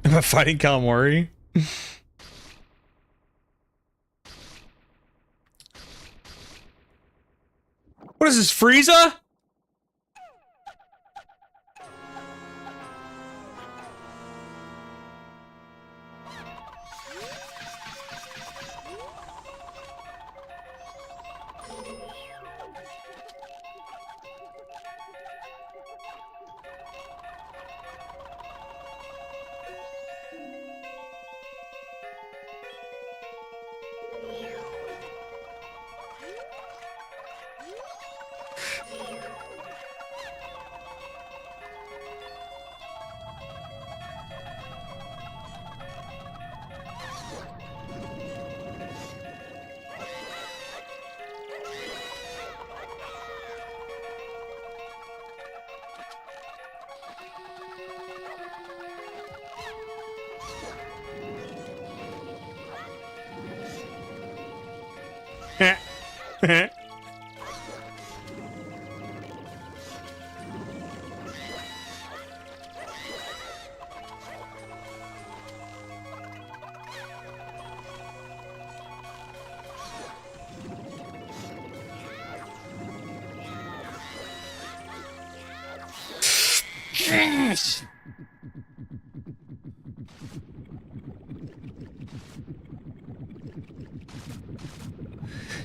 Am I fighting calamari? What is this, Frieza?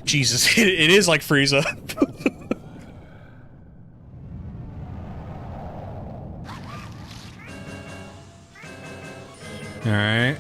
Jesus, it is like Frieza. All right.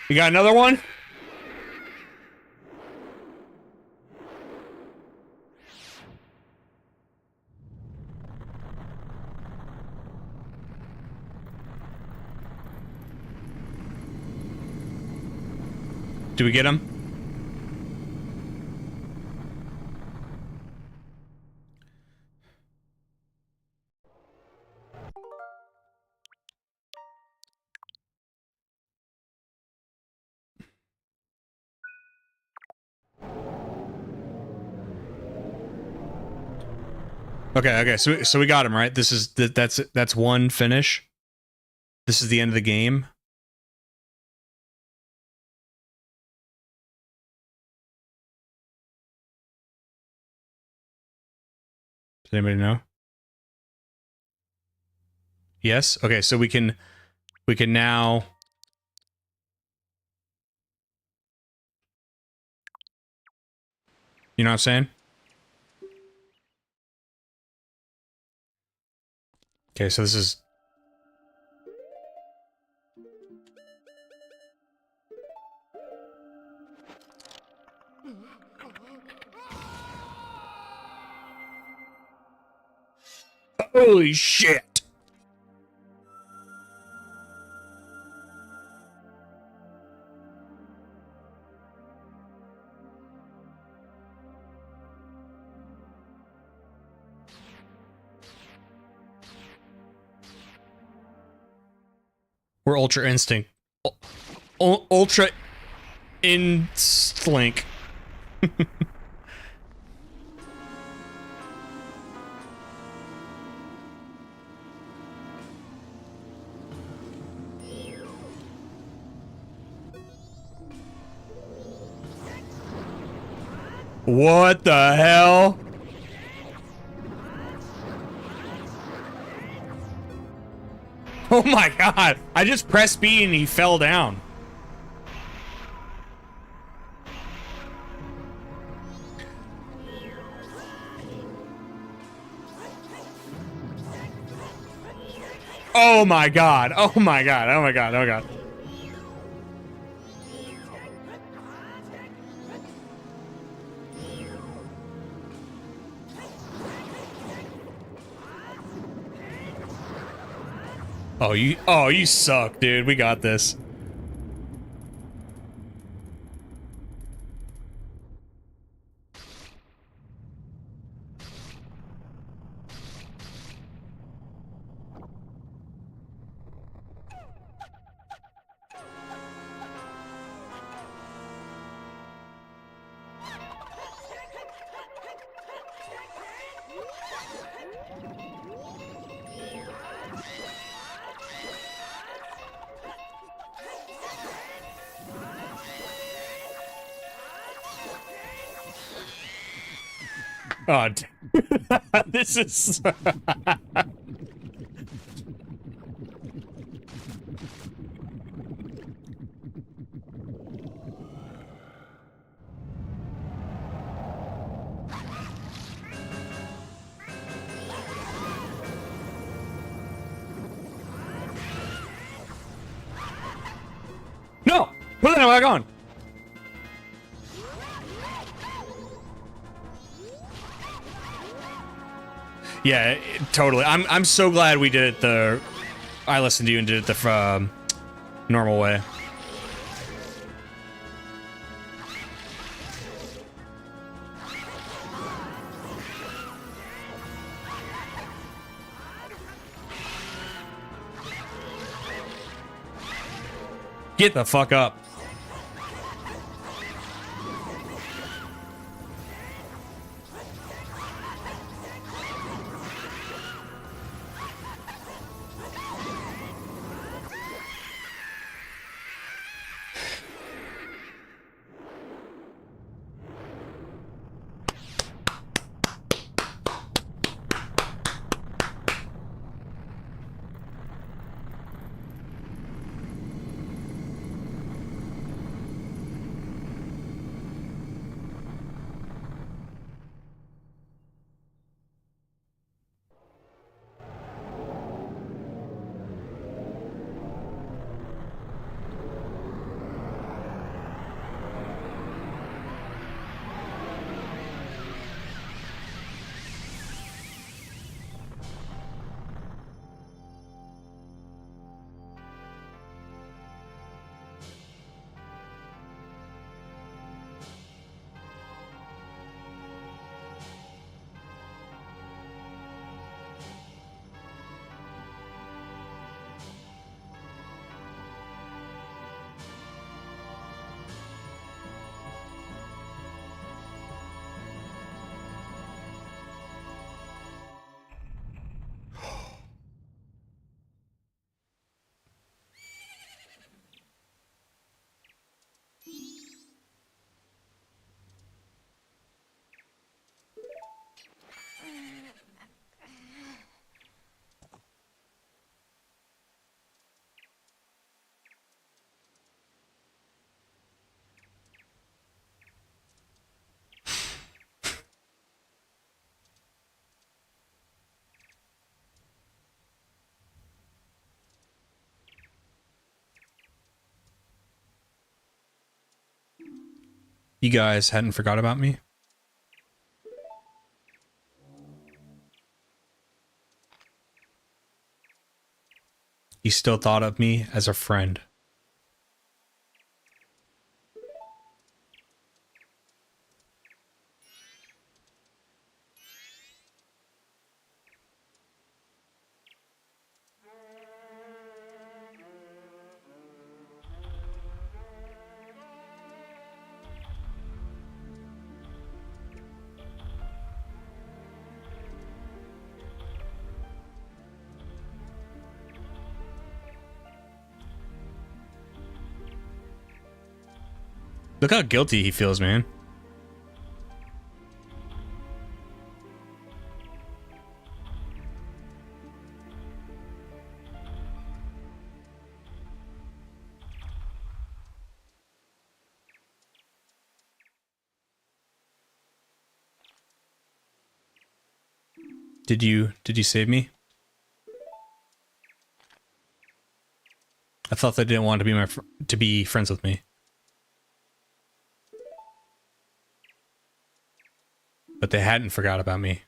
You got another one? Do we get him? Okay, so we got him, right? This is that's one finish. This is the end of the game. Does anybody know? Yes? Okay, so we can now you know what I'm saying? Okay, so this is holy shit. We're Ultra Instinct. Ultra Instinct. What the hell? Oh my god! I just pressed B and he fell down. Oh my god! Oh my god! Oh my god! Oh my god! Oh, you suck, dude. We got this. Oh, this is... No! Put it back on! Yeah, totally. I'm so glad we did it the... I listened to you and did it the normal way. Get the fuck up. You guys hadn't forgot about me? You still thought of me as a friend. Look how guilty he feels, man. Did you save me? I thought they didn't want to be to be friends with me. But they hadn't forgot about me.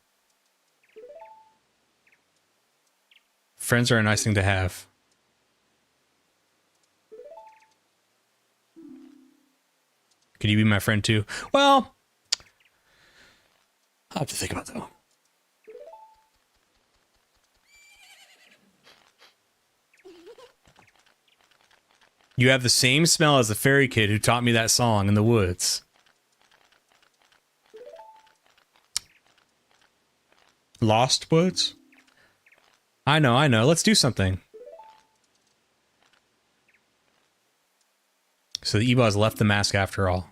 Friends are a nice thing to have. Could you be my friend too? Well, I'll have to think about that one. You have the same smell as the fairy kid who taught me that song in the woods. Lost Woods? I know. Let's do something. So the Ebo has left the mask after all.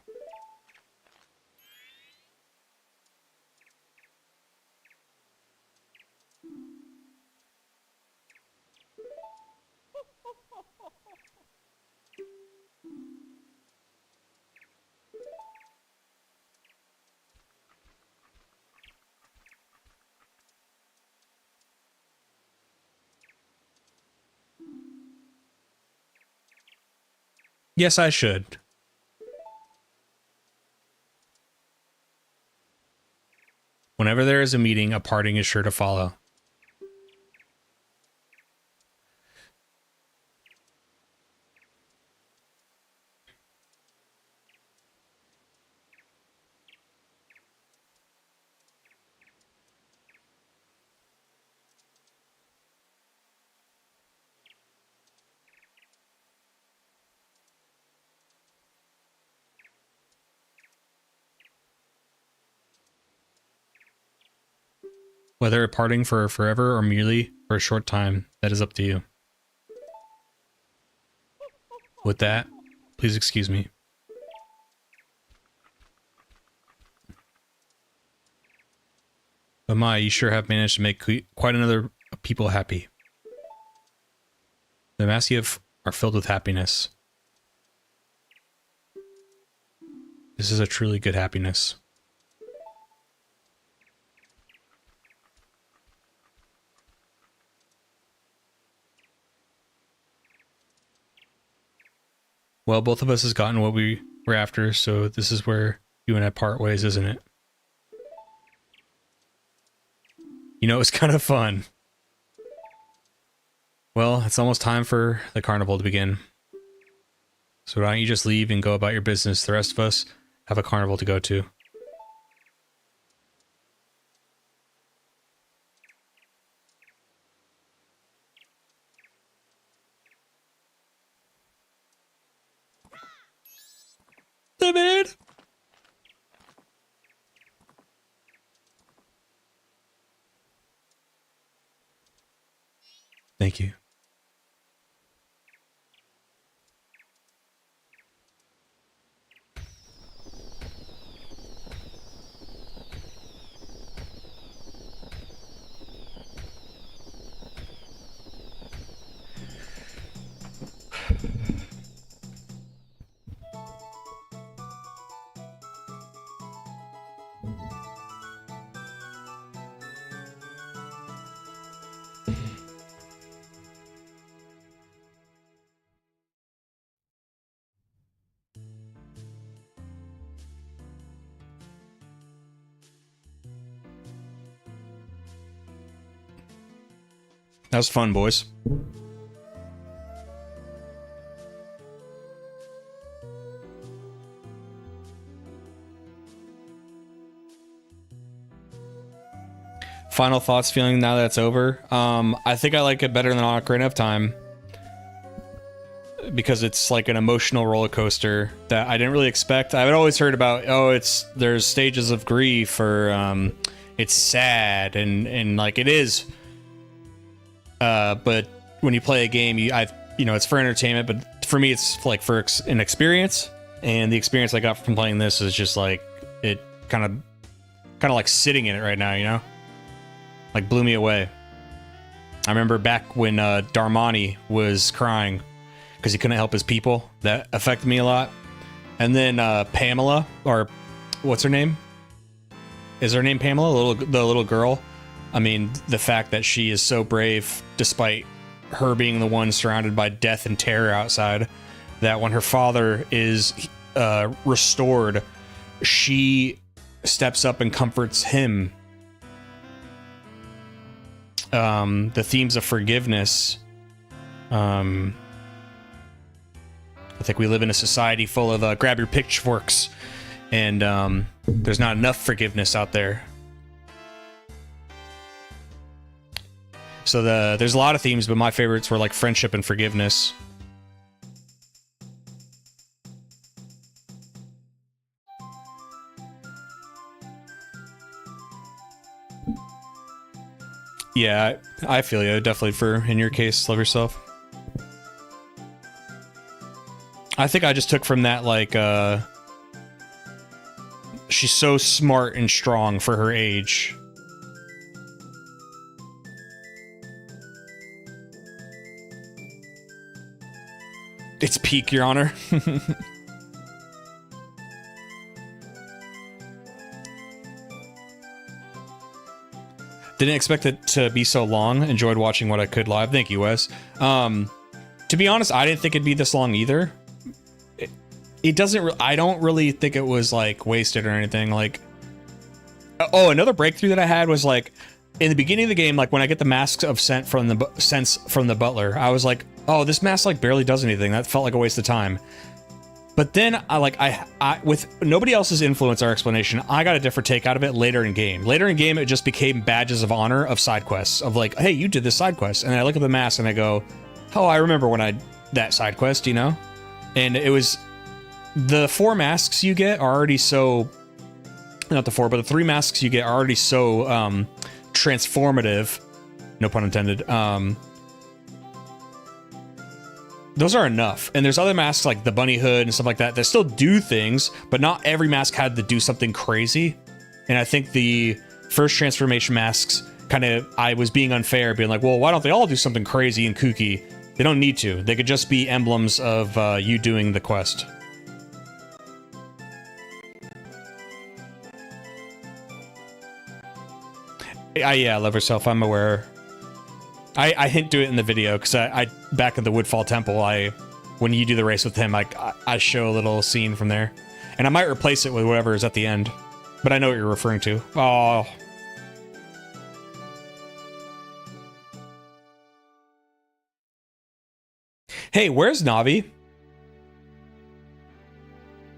Yes, I should. Whenever there is a meeting, a parting is sure to follow. Whether a parting for forever or merely for a short time, that is up to you. With that, please excuse me. But my, you sure have managed to make quite another people happy. The Massive are filled with happiness. This is a truly good happiness. Well, both of us has gotten what we were after, so this is where you and I part ways, isn't it? You know, it's kind of fun. Well, it's almost time for the carnival to begin. So why don't you just leave and go about your business? The rest of us have a carnival to go to. David! Thank you. That was fun, boys. Final thoughts, feeling now that it's over. I think I like it better than Ocarina of Time because it's like an emotional roller coaster that I didn't really expect. I had always heard about, there's stages of grief or it's sad and like it is. But when you play a game, it's for entertainment, but for me, it's like for an experience. And the experience I got from playing this is just like it kind of like sitting in it right now, you know, like blew me away. I remember back when Darmani was crying because he couldn't help his people. That affected me a lot. And then Pamela, or what's her name? Is her name Pamela? The little girl. I mean, the fact that she is so brave, despite her being the one surrounded by death and terror outside, that when her father is restored, she steps up and comforts him. The themes of forgiveness, I think we live in a society full of grab your pitchforks, and there's not enough forgiveness out there. So there's a lot of themes, but my favorites were like friendship and forgiveness. Yeah, I feel you. Definitely for, in your case, love yourself. I think I just took from that, like, she's so smart and strong for her age. It's peak, Your Honor. Didn't expect it to be so long. Enjoyed watching what I could live. Thank you, Wes. To be honest, I didn't think it'd be this long either. It doesn't. I don't really think it was like wasted or anything. Like, oh, another breakthrough that I had was like in the beginning of the game, like when I get the masks of scent from the butler, I was like, oh, this mask like barely does anything. That felt like a waste of time. But then I with nobody else's influence or explanation, I got a different take out of it later in game. Later in game, it just became badges of honor of side quests of like, hey, you did this side quest, and I look at the mask and I go, oh, I remember when I that side quest, you know, and it was the 4 masks you get are already so, not the 4, but the 3 masks you get are already so transformative. No pun intended. Those are enough. And there's other masks like the bunny hood and stuff like that that still do things, but not every mask had to do something crazy. And I think the first transformation masks kind of, I was being unfair, being like, well, why don't they all do something crazy and kooky? They don't need to. They could just be emblems of you doing the quest. Yeah, love yourself. I'm aware. I hint to it in the video because I back at the Woodfall Temple, when you do the race with him, I show a little scene from there, and I might replace it with whatever is at the end, but I know what you're referring to. Oh, hey, where's Navi?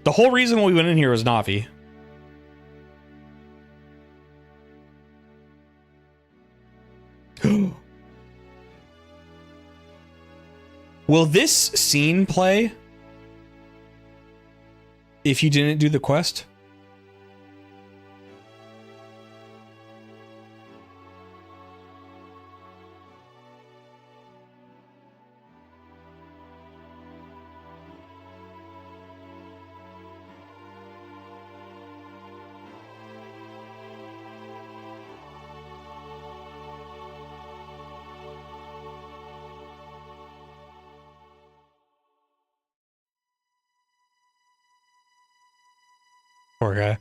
The whole reason we went in here was Navi. Will this scene play if you didn't do the quest? Poor guy.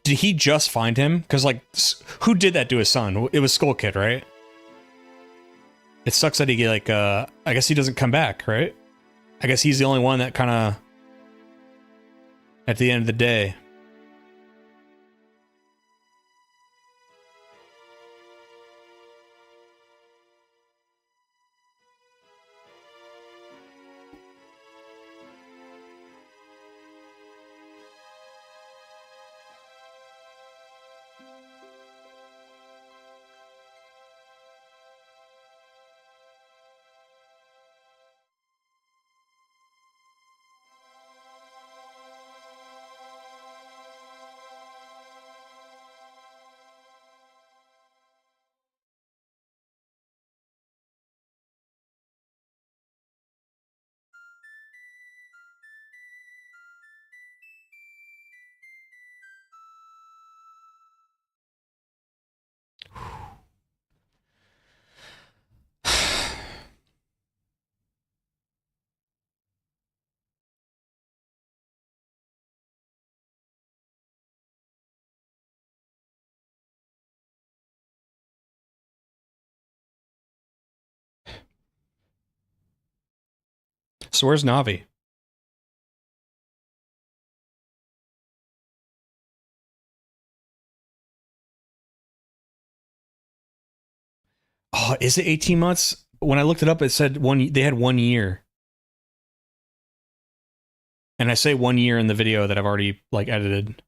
Did he just find him? Because, like, who did that to his son? It was Skull Kid, right? It sucks that he, like, I guess he doesn't come back, right? I guess he's the only one that kind of, at the end of the day. So where's Navi? Oh, is it 18 months? When I looked it up, it said they had 1 year. And I say 1 year in the video that I've already like edited.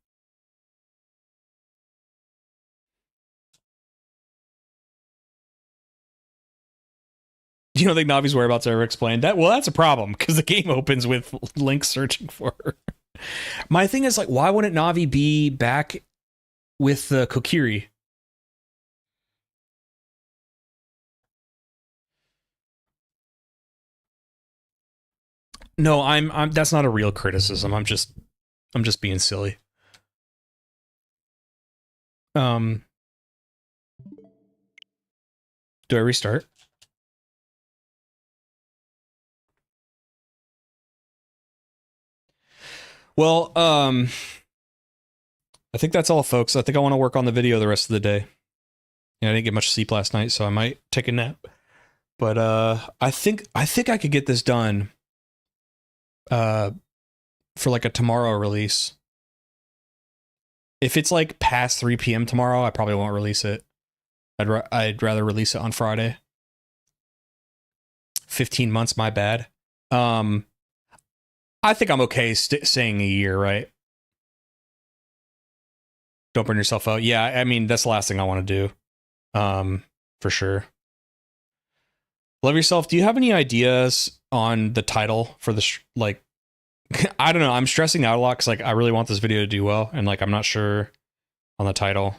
Do you don't think Navi's whereabouts are ever explained? That well, that's a problem because the game opens with Link searching for her. My thing is like, why wouldn't Navi be back with the Kokiri? No, I'm. That's not a real criticism. I'm just being silly. Do I restart? Well, I think that's all, folks. I think I want to work on the video the rest of the day. Yeah, I didn't get much sleep last night, so I might take a nap. But I think I could get this done for like a tomorrow release. If it's like past 3 p.m. tomorrow, I probably won't release it. I'd rather release it on Friday. 15 months, my bad. I think I'm okay saying a year, right? Don't burn yourself out. Yeah, I mean, that's the last thing I want to do. For sure. Love yourself. Do you have any ideas on the title for the like? I don't know. I'm stressing out a lot because like I really want this video to do well, and like I'm not sure on the title.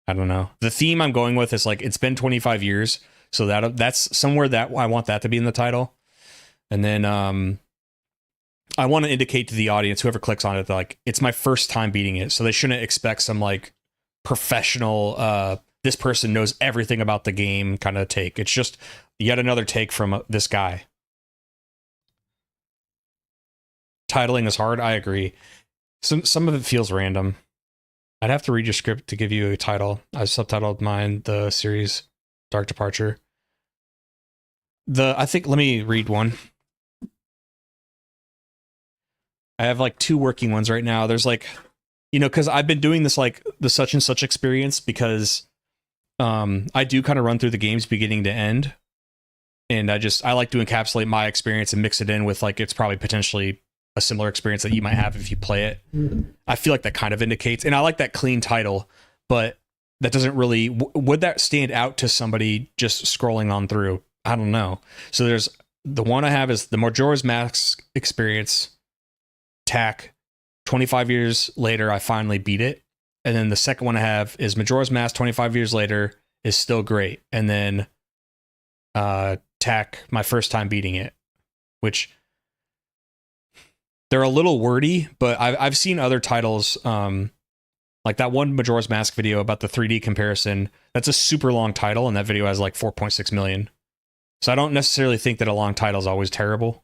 I don't know. The theme I'm going with is like it's been 25 years, so that's somewhere that I want that to be in the title, and then I want to indicate to the audience, whoever clicks on it, that like it's my first time beating it, so they shouldn't expect some like professional. This person knows everything about the game kind of take. It's just yet another take from this guy. Titling is hard. I agree. Some of it feels random. I'd have to read your script to give you a title. I subtitled mine the series Dark Departure. I think let me read one. I have like 2 working ones right now. There's like, you know, because I've been doing this like the such and such experience because I do kind of run through the games beginning to end. And I like to encapsulate my experience and mix it in with like it's probably potentially a similar experience that you might have if you play it. I feel like that kind of indicates, and I like that clean title, but that doesn't really, would that stand out to somebody just scrolling on through? I don't know. So there's the one I have is the Majora's Mask experience, TAC. 25 years later, I finally beat it. And then the second one I have is Majora's Mask 25 years later is still great. And then TAC, my first time beating it, which they're a little wordy, but I've seen other titles, like that one Majora's Mask video about the 3D comparison. That's a super long title, and that video has like 4.6 million. So I don't necessarily think that a long title is always terrible.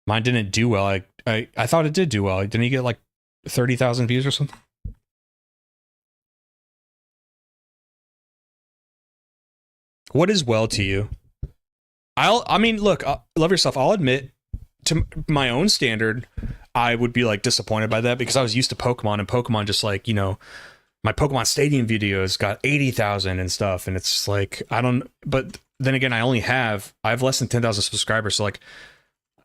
Mine didn't do well. I thought it did do well. Didn't you get like 30,000 views or something? What is well to you? I mean, look, love yourself. I'll admit, to my own standard, I would be like disappointed by that because I was used to Pokemon, and Pokemon just like, you know, my Pokemon Stadium videos got 80,000 and stuff, and it's like but then again, I have less than 10,000 subscribers, so like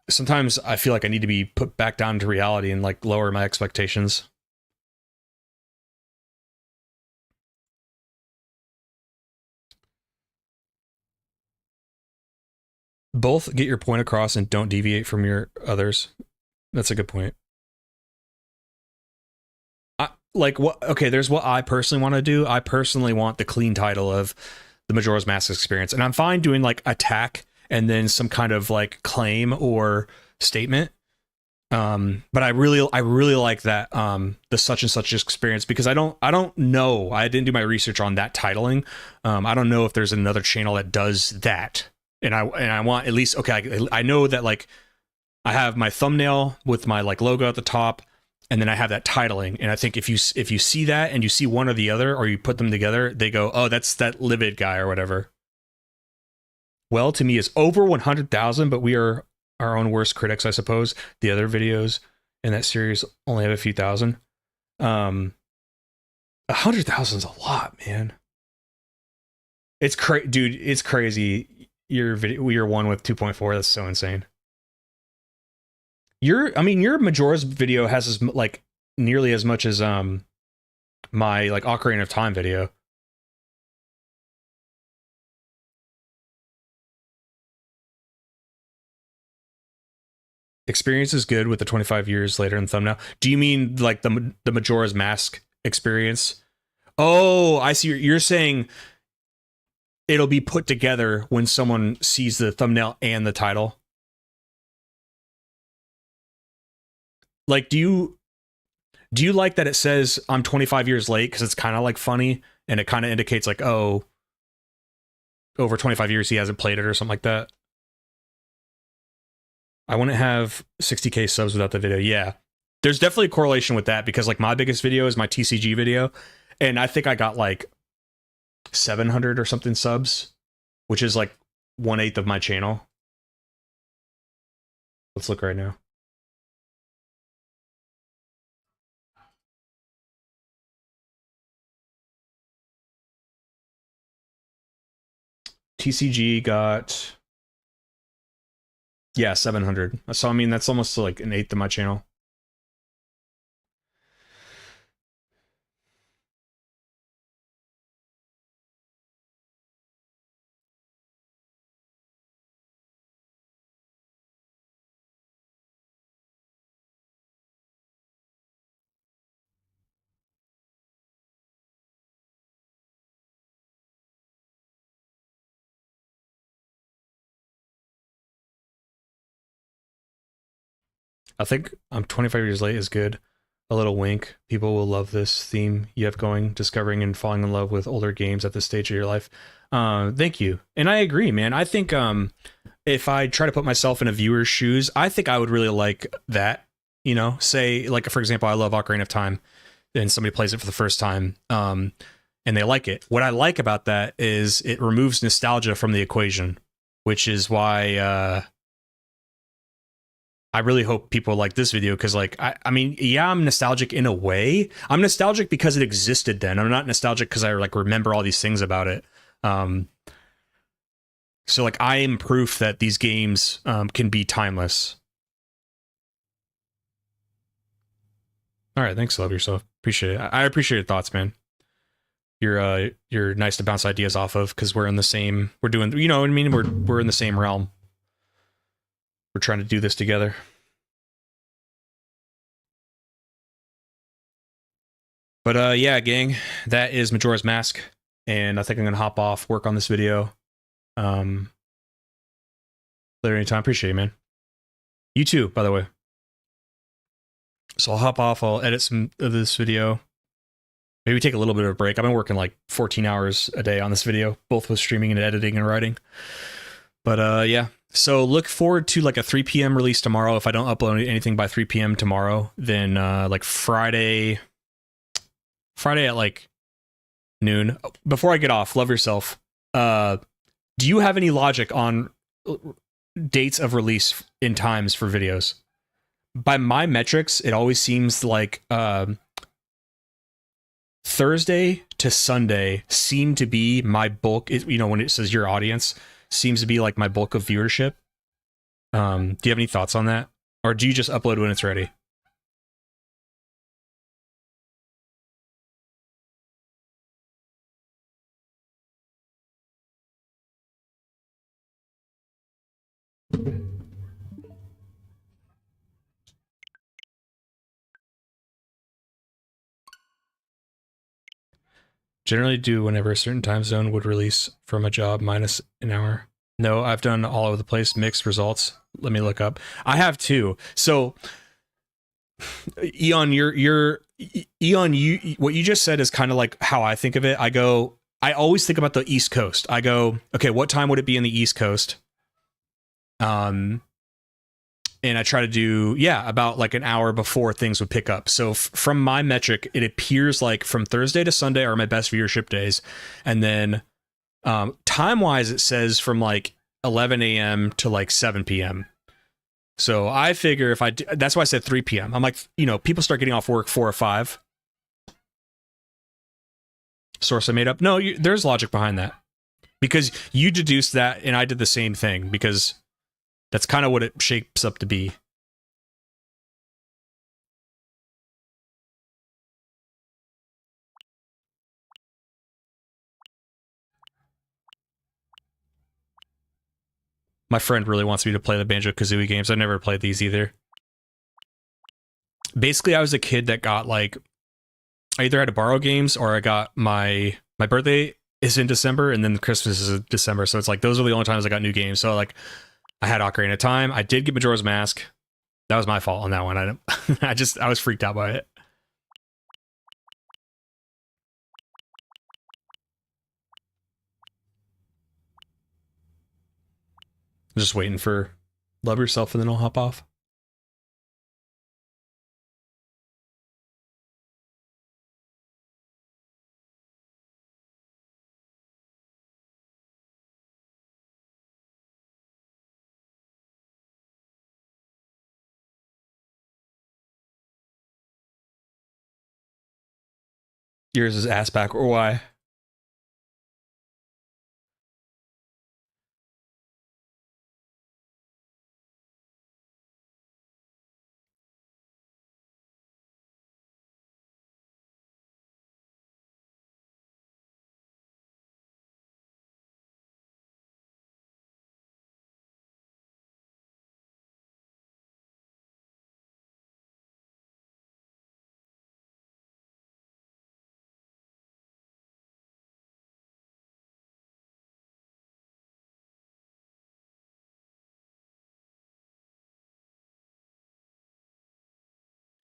sometimes I feel like I need to be put back down to reality and like lower my expectations. Both get your point across and don't deviate from your others. That's a good point. Like what? Okay, there's what I personally want to do. I personally want the clean title of the Majora's Mask experience, and I'm fine doing like attack and then some kind of like claim or statement. But I really like that the such and such experience because I don't know. I didn't do my research on that titling. I don't know if there's another channel that does that. And I want at least, okay, I know that like I have my thumbnail with my like logo at the top, and then I have that titling. And I think if you see that and you see one or the other, or you put them together, they go, oh, that's that Livid guy or whatever. Well, to me is over 100,000, but we are our own worst critics, I suppose. The other videos in that series only have a few thousand. 100,000 is a lot, man. It's dude. It's crazy. Your video, your one with 2.4. That's so insane. I mean, your Majora's video has as like nearly as much as my like Ocarina of Time video. Experience is good with the 25 years later in thumbnail. Do you mean like the Majora's Mask experience? Oh, I see. You're saying it'll be put together when someone sees the thumbnail and the title. Like, do you like that it says I'm 25 years late because it's kind of like funny and it kind of indicates like, oh, over 25 years he hasn't played it or something like that. I wouldn't have 60k subs without the video. Yeah, there's definitely a correlation with that because like my biggest video is my TCG video, and I think I got like 700 or something subs, which is like 1/8 of my channel. Let's look right now. TCG got, yeah, 700. So I mean that's almost like 1/8 of my channel. I think I'm 25 years late is good. A little wink. People will love this theme you have going, discovering and falling in love with older games at this stage of your life. Thank you. And I agree, man. I think if I try to put myself in a viewer's shoes, I think I would really like that. You know, say like for example, I love Ocarina of Time, and somebody plays it for the first time, and they like it. What I like about that is it removes nostalgia from the equation, which is why I really hope people like this video because, like, I mean, yeah, I'm nostalgic in a way. I'm nostalgic because it existed then. I'm not nostalgic because I like remember all these things about it. So, like, I am proof that these games can be timeless. All right, thanks. Love yourself. Appreciate it. I appreciate your thoughts, man. You're nice to bounce ideas off of because we're in the same. We're doing, you know what I mean. We're in the same realm. We're trying to do this together. But yeah, gang, that is Majora's Mask, and I think I'm gonna hop off, work on this video. Later anytime. Appreciate you, man. You too, by the way. So I'll hop off. I'll edit some of this video. Maybe take a little bit of a break. I've been working like 14 hours a day on this video, both with streaming and editing and writing. But yeah. So look forward to like a 3 p.m. release tomorrow. If I don't upload anything by 3 p.m. tomorrow, then like Friday at like noon. Before I get off, love yourself. Do you have any logic on dates of release in times for videos? By my metrics, it always seems like Thursday to Sunday seem to be my bulk. You know, when it says your audience seems to be like my bulk of viewership. Do you have any thoughts on that? Or do you just upload when it's ready? Generally do whenever a certain time zone would release from a job minus an hour. No, I've done all over the place, mixed results. Let me look up. I have too. So Eon, Eon, what you just said is kind of like how I think of it. I always think about the East Coast. I go, okay, what time would it be in the East Coast? And I try to do, yeah, about like an hour before things would pick up. So from my metric, it appears like from Thursday to Sunday are my best viewership days. And then time-wise, it says from like 11 a.m. to like 7 p.m. So I figure if that's why I said 3 p.m. I'm like, you know, people start getting off work 4 or 5. source I made up. No, there's logic behind that. Because you deduced that, and I did the same thing, because that's kind of what it shapes up to be. My friend really wants me to play the Banjo-Kazooie games. I've never played these either. Basically, I was a kid that got, like, I either had to borrow games, or I got my birthday is in December, and then Christmas is in December, so it's like, those are the only times I got new games. So, like, I had Ocarina of Time. I did get Majora's Mask. That was my fault on that one. I was freaked out by it. Just waiting for Love Yourself, and then I'll hop off. Yours is ass back, or why?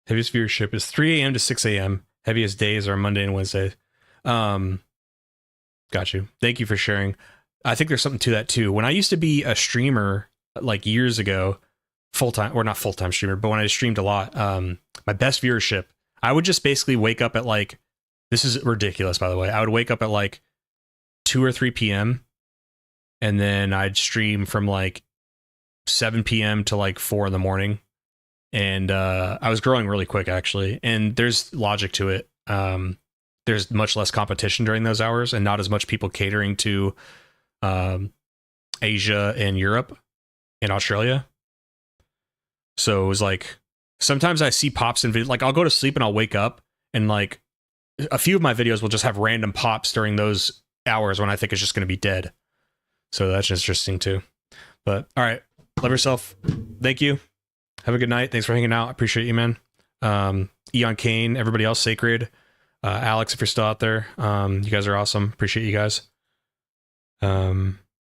Heaviest viewership is 3 a.m. to 6 a.m. Heaviest days are Monday and Wednesday. Got you. Thank you for sharing. I think there's something to that too. When I used to be a streamer, like years ago, full-time, or not full-time streamer, but when I streamed a lot, my best viewership, I would just basically wake up at, like, this is ridiculous, by the way. I would wake up at like 2 or 3 p.m. and then I'd stream from like 7 p.m. to like 4 in the morning. And I was growing really quick, actually. And there's logic to it. There's much less competition during those hours, and not as much people catering to Asia and Europe and Australia. So it was like, sometimes I see pops in videos. Like, I'll go to sleep and I'll wake up, and like a few of my videos will just have random pops during those hours when I think it's just going to be dead. So that's interesting too. But all right, love yourself. Thank you. Have a good night. Thanks for hanging out. I appreciate you, man. Eon Kane, everybody else, Sacred, Alex, if you're still out there, you guys are awesome. Appreciate you guys.